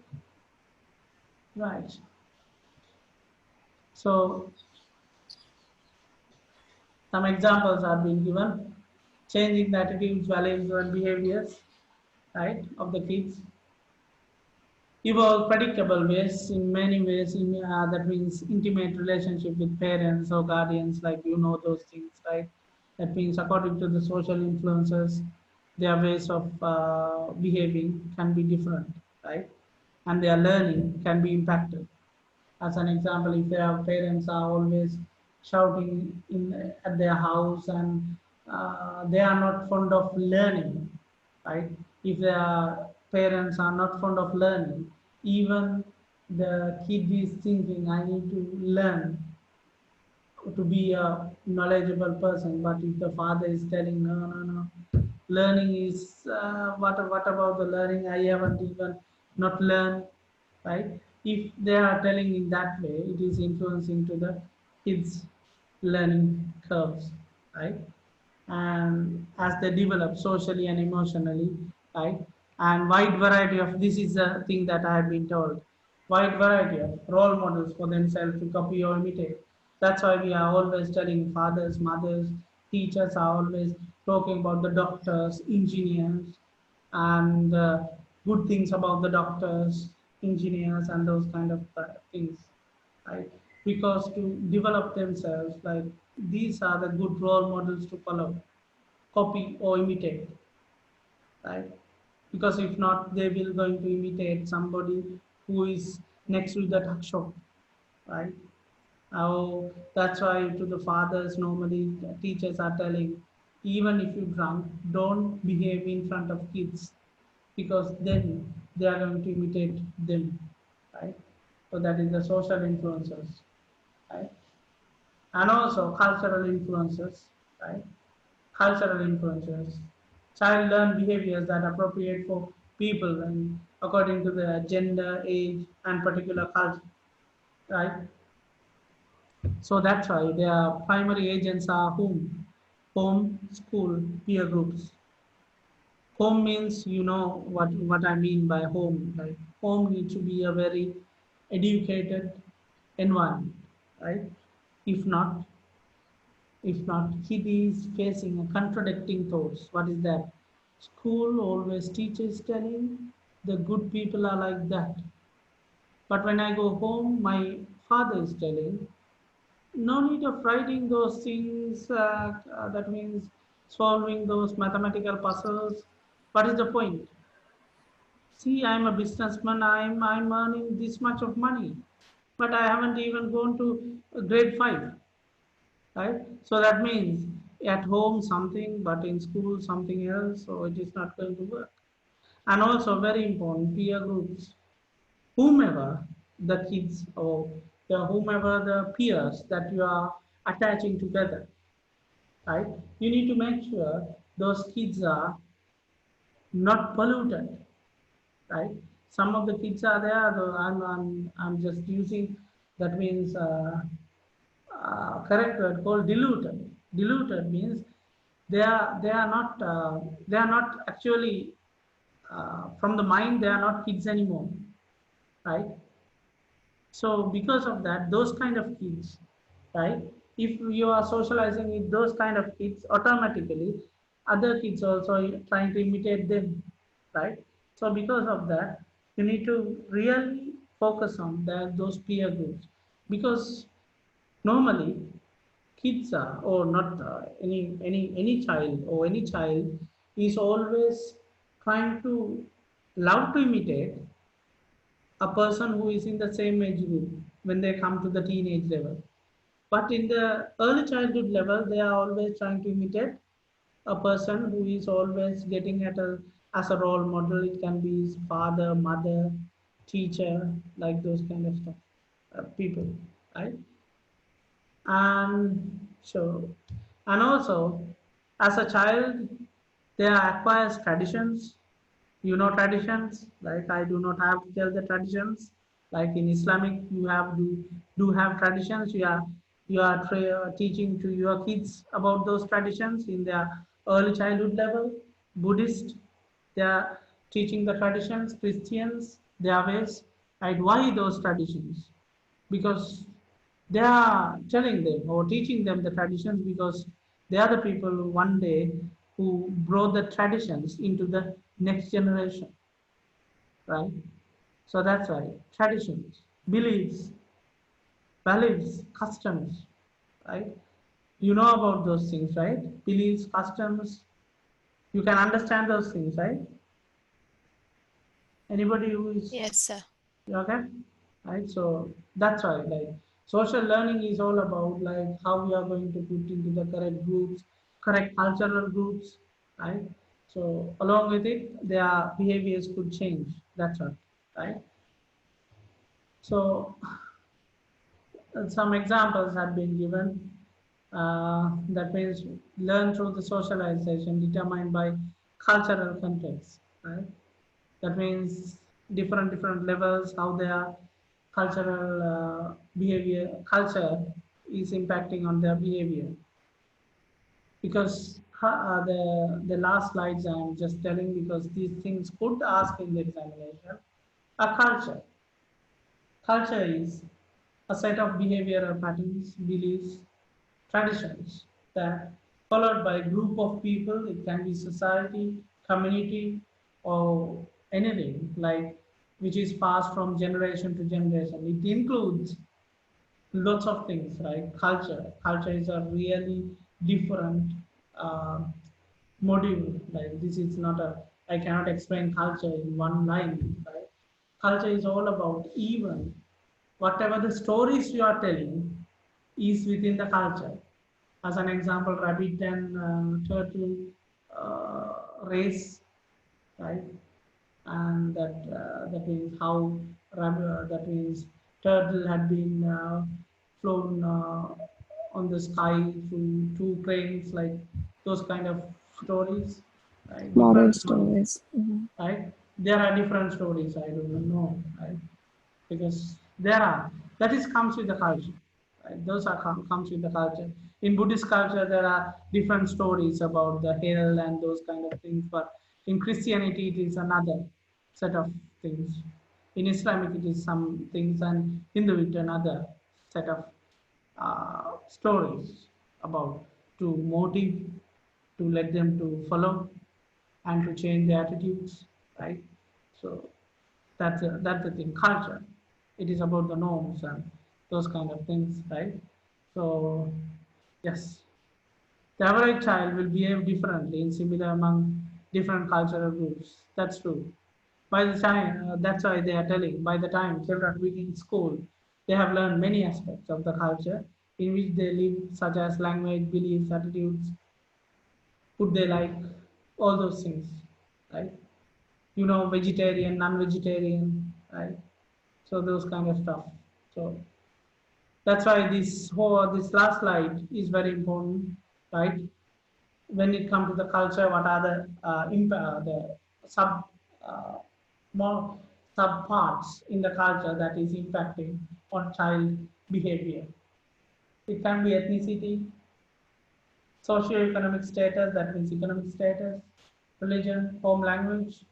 right. So some examples are being given: changing the attitudes, values, and behaviors, right, of the kids. Evolve predictable ways, in many ways, that means intimate relationship with parents or guardians, like, those things, right? That means according to the social influences, their ways of behaving can be different, right? And their learning can be impacted. As an example, if their parents are always shouting at their house and they are not fond of learning, right? If their parents are not fond of learning, even the kid is thinking, I need to learn to be a knowledgeable person. But if the father is telling, no, no, no, learning is what about the learning? I haven't even not learned, right? If they are telling in that way, it is influencing to the kids' learning curves, right? And as they develop socially and emotionally, right? And wide variety of, this is the thing that I have been told, wide variety of role models for themselves to copy or imitate. That's why we are always telling fathers, mothers, teachers are always talking about the doctors, engineers, and good things about the doctors, engineers, and those kind of things, right? Because to develop themselves, like these are the good role models to follow, copy or imitate, right? Because if not, they will going to imitate somebody who is next to the tuck shop, right? Oh, that's why to the fathers normally teachers are telling, even if you drunk, don't behave in front of kids because then they are going to imitate them, right? So that is the social influences, right? And also cultural influences, right? Cultural influences. Child learn behaviors that are appropriate for people and according to their gender, age, and particular culture, right? So that's why their primary agents are home, school, peer groups. Home means, you know what I mean by home. Like home needs to be a very educated environment, right? If not, kid is facing a contradicting thoughts. What is that? School always teaches telling the good people are like that. But when I go home, my father is telling, no need of writing those things. That means solving those mathematical puzzles. What is the point? See, I'm a businessman. I'm earning this much of money, but I haven't even gone to grade 5, right? So that means at home something, but in school something else. So it is not going to work. And also very important, peer groups. Whomever the kids or whomever the peers that you are attaching together, right? You need to make sure those kids are not polluted, right? Some of the kids are there. I'm just using, that means correct word called diluted. Diluted means they are not actually from the mind. They are not kids anymore, right? So because of that, those kind of kids, right? If you are socializing with those kind of kids, automatically other kids also trying to imitate them, right? So because of that, you need to really focus on those peer groups, because normally kids are, or not any child, or any child is always trying to love to imitate a person who is in the same age group when they come to the teenage level. But in the early childhood level, they are always trying to imitate a person who is always getting at as a role model. It can be his father, mother, teacher, like those kind of stuff, people, right? And so, and also, as a child, they acquires traditions. You know traditions, like I do not have to tell the traditions. Like in Islamic, you have do have traditions. You are teaching to your kids about those traditions in their early childhood level. Buddhist, they are teaching the traditions. Christians, their ways, right? Why those traditions? Because they are telling them or teaching them the traditions, because they are the people one day who brought the traditions into the next generation, right? So that's why traditions, beliefs, beliefs, customs, right? You know about those things, right? Beliefs, customs, you can understand those things, right? Anybody who is Yes, sir. okay, right? So that's why, like, social learning is all about like how we are going to put into the correct groups, correct cultural groups, right? So along with it, their behaviors could change. That's right? So some examples have been given. That means learn through the socialization determined by cultural context, right? That means different levels, how their cultural behavior, culture is impacting on their behavior. because the last slides I'm just telling because these things could ask in the examination. A culture. Culture is a set of behavioral patterns, beliefs, traditions that followed by a group of people. It can be society, community, or anything like which is passed from generation to generation. It includes lots of things, right? Culture is a really different uh, module. Like this is not a, I cannot explain culture in one line, right? Culture is all about even whatever the stories you are telling is within the culture. As an example, rabbit and turtle race, right? And that means how that means turtle had been flown on the sky through two cranes, like those kind of stories, right? Moral Different stories, stories. Mhm. right? There are different stories. I don't know, right? Because there are, that is comes with the culture, right? Those are comes with the culture. In Buddhist culture there are different stories about the hell and those kind of things, but in Christianity it is another set of things. In Islamic it is some things, and Hindu it another set of stories about to motive, to let them to follow and to change their attitudes, right? So that's the thing. Culture. It is about the norms and those kind of things, right? So yes, the average child will behave differently and similar among different cultural groups. That's true. By the time, that's why they are telling, by the time children begin school, they have learned many aspects of the culture in which they live, such as language, beliefs, attitudes, food they like, all those things, right? Vegetarian, non-vegetarian, right? So those kind of stuff. So that's why this last slide is very important, right? When it comes to the culture, what are the sub uh, more sub parts in the culture that is impacting on child behavior? It can be ethnicity, socio-economic status, that means economic status, religion, home language,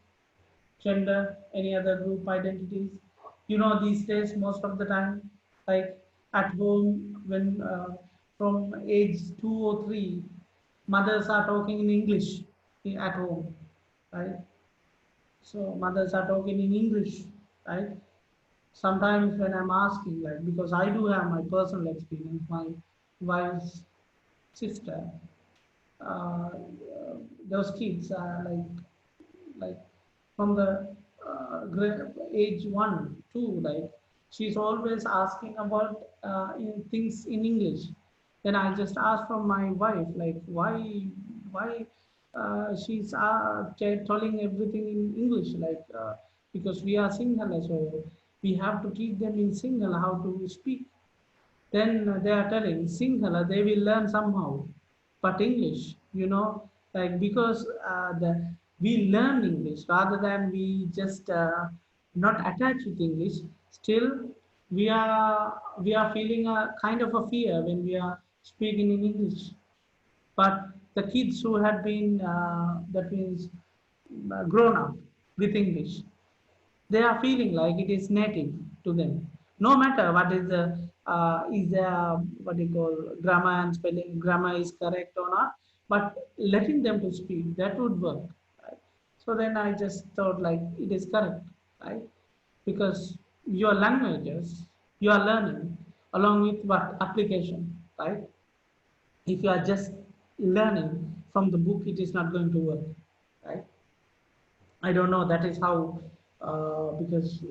gender, any other group identities. These days, most of the time, like at home, when from age 2 or 3, mothers are talking in English at home, right? So mothers are talking in English, right? Sometimes when I'm asking, like, because I do have my personal experience, my wife's sister, uh, those kids are like from the age 1 2, like she's always asking about things in English. Then I just asked from my wife, like, why she's telling everything in English, like because we are Sinhala, so we have to teach them in Sinhala how to speak. Then they are telling Sinhala they will learn somehow, but English, like because we learn English rather than we just not attached with English. Still, we are feeling a kind of a fear when we are speaking in English. But the kids who have been that means grown up with English, they are feeling like it is native to them, no matter what is the what you call grammar and spelling, grammar is correct or not, but letting them to speak, that would work, right? So then I just thought like it is correct, right? Because your languages you are learning along with what application, right? If you are just learning from the book, it is not going to work, right? I don't know. That is how, because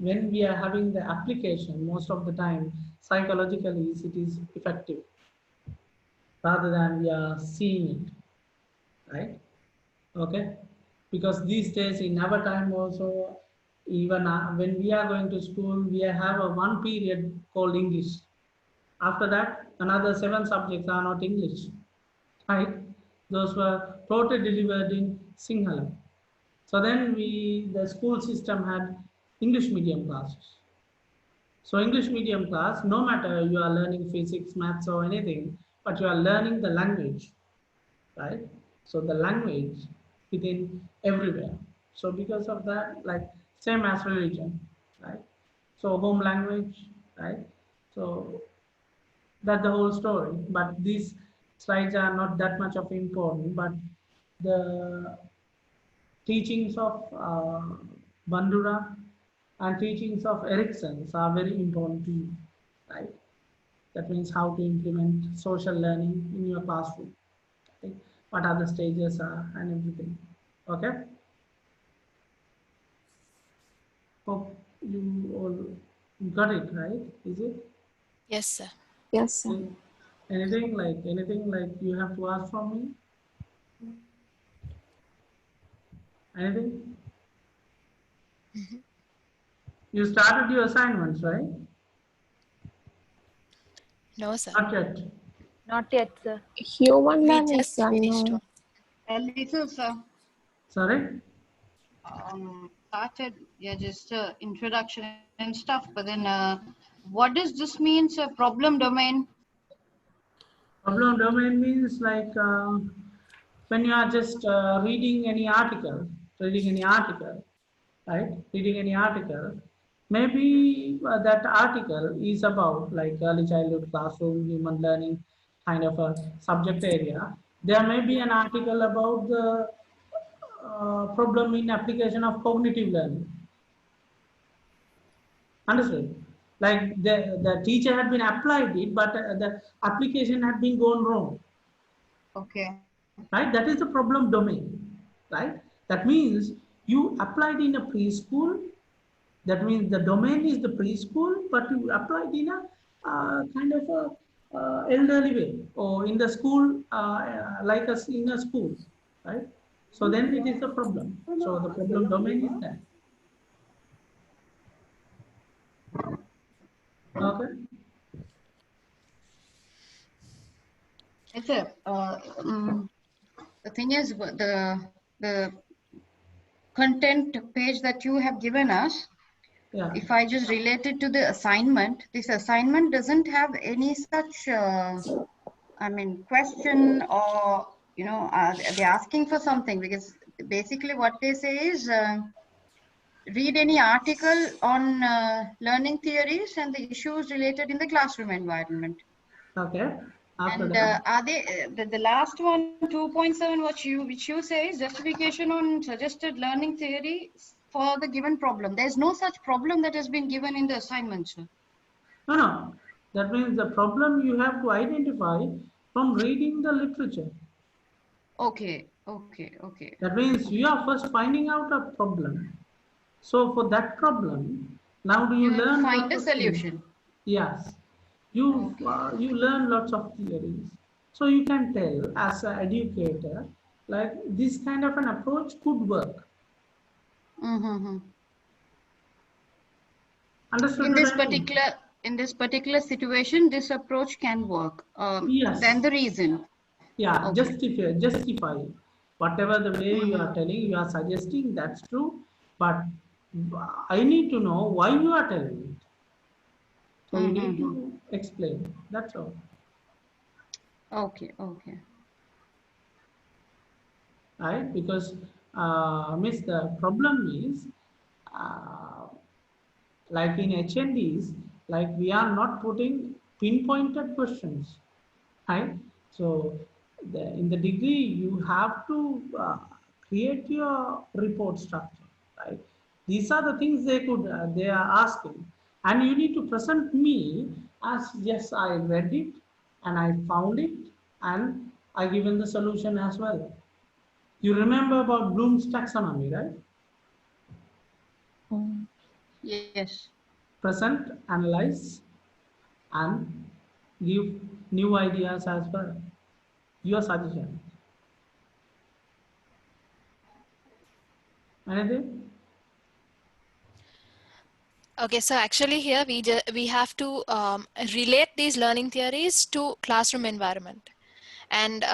when we are having the application, most of the time psychologically it is effective rather than we are seeing it, right? Okay, because these days in our time also, even when we are going to school, we have a one period called English. After that, another 7 subjects are not English, right? Those were totally delivered in Sinhala. So then the school system had English medium classes. So English medium class, no matter you are learning physics, maths or anything, but you are learning the language, right? So the language within everywhere. So because of that, like same as religion, right? So home language, right? So that's the whole story. But these slides are not that much of important, but the teachings of Bandura and teachings of Erickson's are very important to you, right? That means how to implement social learning in your classroom, right? What are the stages are and everything. Okay. Hope you all got it, right? Is it? Yes, sir. Yes, sir. Anything like you have to ask from me? Anything? You started your assignments, right? No, sir. Not yet. Not yet, sir. Human We learning is just finished done. one. A little, sir. Sorry? Started, yeah, just introduction and stuff. But then, what does this mean, sir? Problem domain. Problem domain means like when you are just reading any article, right? Reading any article, maybe that article is about like early childhood classroom, human learning kind of a subject area. There may be an article about the problem in application of cognitive learning. Understood? Like the teacher had been applied it, but the application had been gone wrong. Okay. Right? That is the problem domain, right? That means you applied in a preschool. That means the domain is the preschool, but you applied in a kind of a elderly way or in the school, like us in a school, right? So then it is a problem. So the problem domain is that. Okay. Yes, sir. The thing is, the content page that you have given us, Yeah. if I just relate it to the assignment, this assignment doesn't have any such, I mean, question or, you know, they're asking for something, because basically what they say is read any article on learning theories and the issues related in the classroom environment. Okay. After And that. are they the last one, 2.7, which you say is justification on suggested learning theory for the given problem? There's no such problem that has been given in the assignment, sir. No, no. That means the problem you have to identify from reading the literature. Okay, okay, okay. That means you are first finding out a problem. So for that problem, now do you You have to learn find lots a of things? solution. Yes. You Okay. you learn lots of theories. So you can tell as an educator, like this kind of an approach could work. Mm-hmm. Understood In what this I mean? particular situation, this approach can work. Then Yes. the reason. Yeah, Okay. justify whatever the way you Mm-hmm. are telling, you are suggesting, that's true, but I need to know why you are telling it. So you need Mm-hmm. to explain. That's all. Okay, okay. Right? Because miss the problem is uh, like in HNDs, like we are not putting pinpointed questions, right? So in the degree you have to create your report structure, right? These are the things they are asking, and you need to present me as yes, I read it and I found it and I given the solution as well. You remember about Bloom's taxonomy, right? Mm. Yes. Present, analyze, and give new ideas as well. Your suggestion. Anything? Okay, so actually here we have to relate these learning theories to classroom environment. And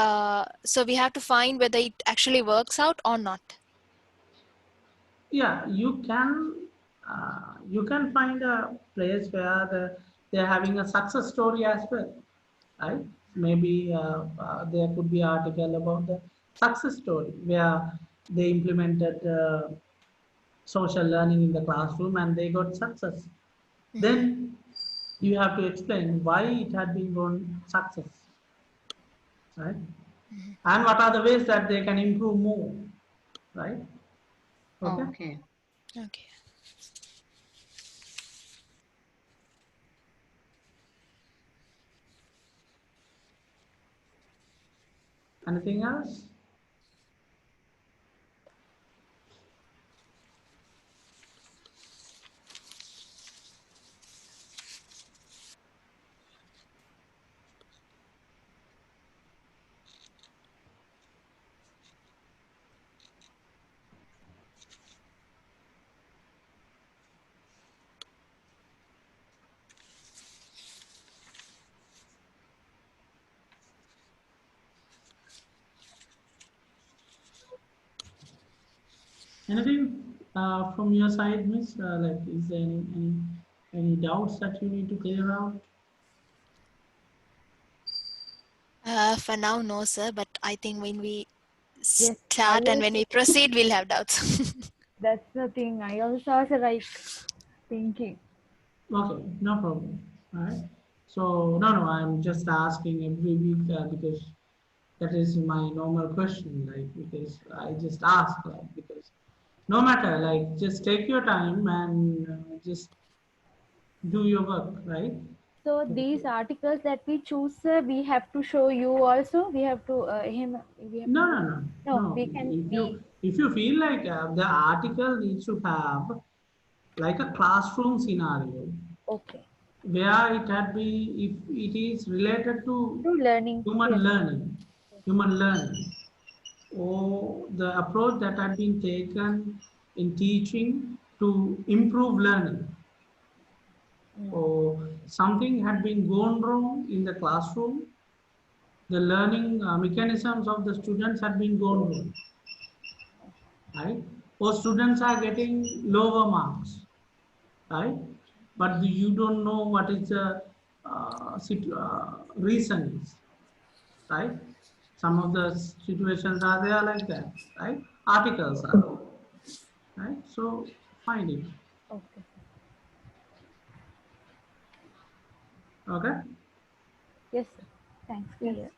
so we have to find whether it actually works out or not. Yeah, you can find a place where they're having a success story as well, right? maybe there could be article about the success story where they implemented social learning in the classroom and they got success. Then you have to explain why it had been gone success, right? And what are the ways that they can improve more, right? Okay. Okay. Okay. Anything else? Anything from your side, Miss? Like, is there any doubts that you need to clear out? For now, no, sir. But I think when we Yes, start I and when we proceed, we'll have doubts. that's the thing. I also was like thinking. Okay, no problem. All right. So no, I'm just asking every week because that is my normal question. Like because I just ask like because no matter like just take your time and just do your work, right? So these articles that we choose, we have to show you also. We have to him. We have to No, do. no, no, No, no. we can. We If you feel like the article needs to have like a classroom scenario okay. where it had be if it is related to To learning. human Yes. learning, human learning, or the approach that had been taken in teaching to improve learning, or something had been gone wrong in the classroom, the learning mechanisms of the students had been gone wrong, right? Or students are getting lower marks, right? But you don't know what is the reasons, right? Some of the situations are there like that, right? Articles are, right? So find it, Okay. okay? Yes, sir. Thanks. Yes. Clear.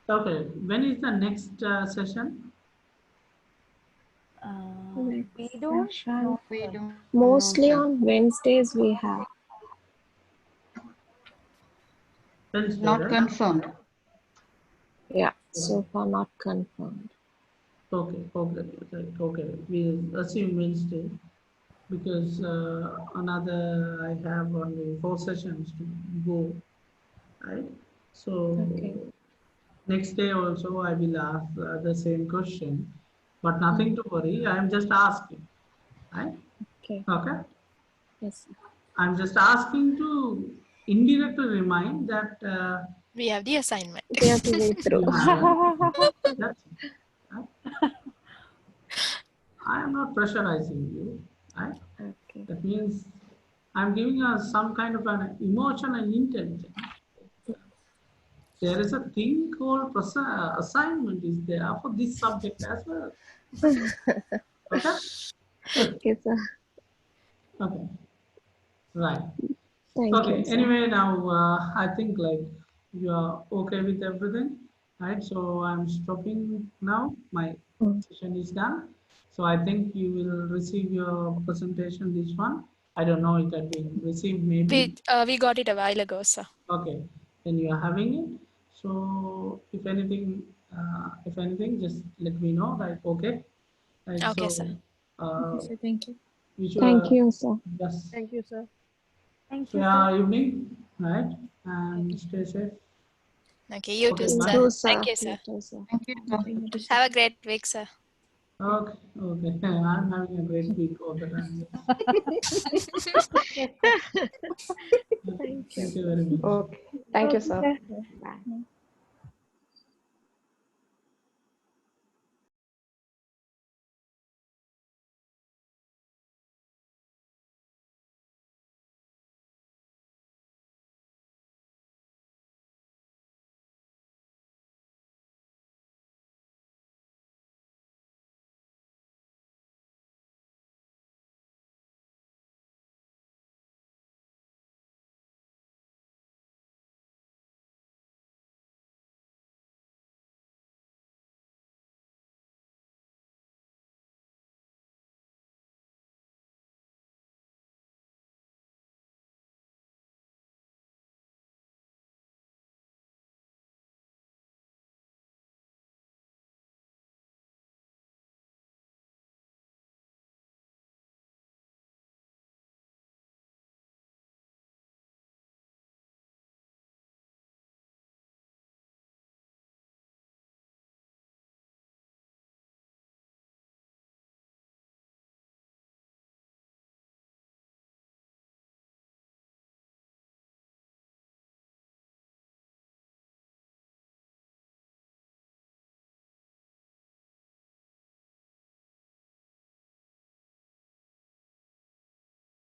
Okay, when is the next session? We Next don't session. know. We Sir. don't know, Mostly sir. on Wednesdays we have. Wednesday, Not right? confirmed. Yeah, so far not confirmed. Okay, okay, right, okay. We'll assume Wednesday because another I have only 4 sessions to go, right? So Okay. next day also I will ask the same question, but nothing to worry. I am just asking, right? Okay. Okay. Yes. I'm just asking to indirectly remind that We have the assignment. We have to read through. you have that's it, right? I am not pressurizing you, right? Okay. That means I'm giving us some kind of an emotion and intelligence. There is a thing called assignment is there for this subject as well. Okay? Okay, sir. Okay. Right. Thank Okay. you, sir. Anyway, now I think like you are okay with everything, right? So I'm stopping now. My Mm. session is done. So I think you will receive your presentation, this one. I don't know it had been received maybe. We got it a while ago, sir. Okay, then you are having it. So if anything, just let me know. Right? Okay. Right. Okay, So sir. uh, Okay, sir. Thank you. wish you Thank a you, sir. just Thank you, sir. Thank you, sir. fair evening, right? And Okay. stay safe. Okay, you Okay, too, You bye. sir. too, sir. Thank you, You sir. too, sir. Thank you, sir. Thank you, sir. Have a great week, sir. Okay, okay. I'm having a great week all the time. Yes, sir. Thank you. Thank you very much. Okay. Thank you, Okay, sir. sir. Bye. Mm.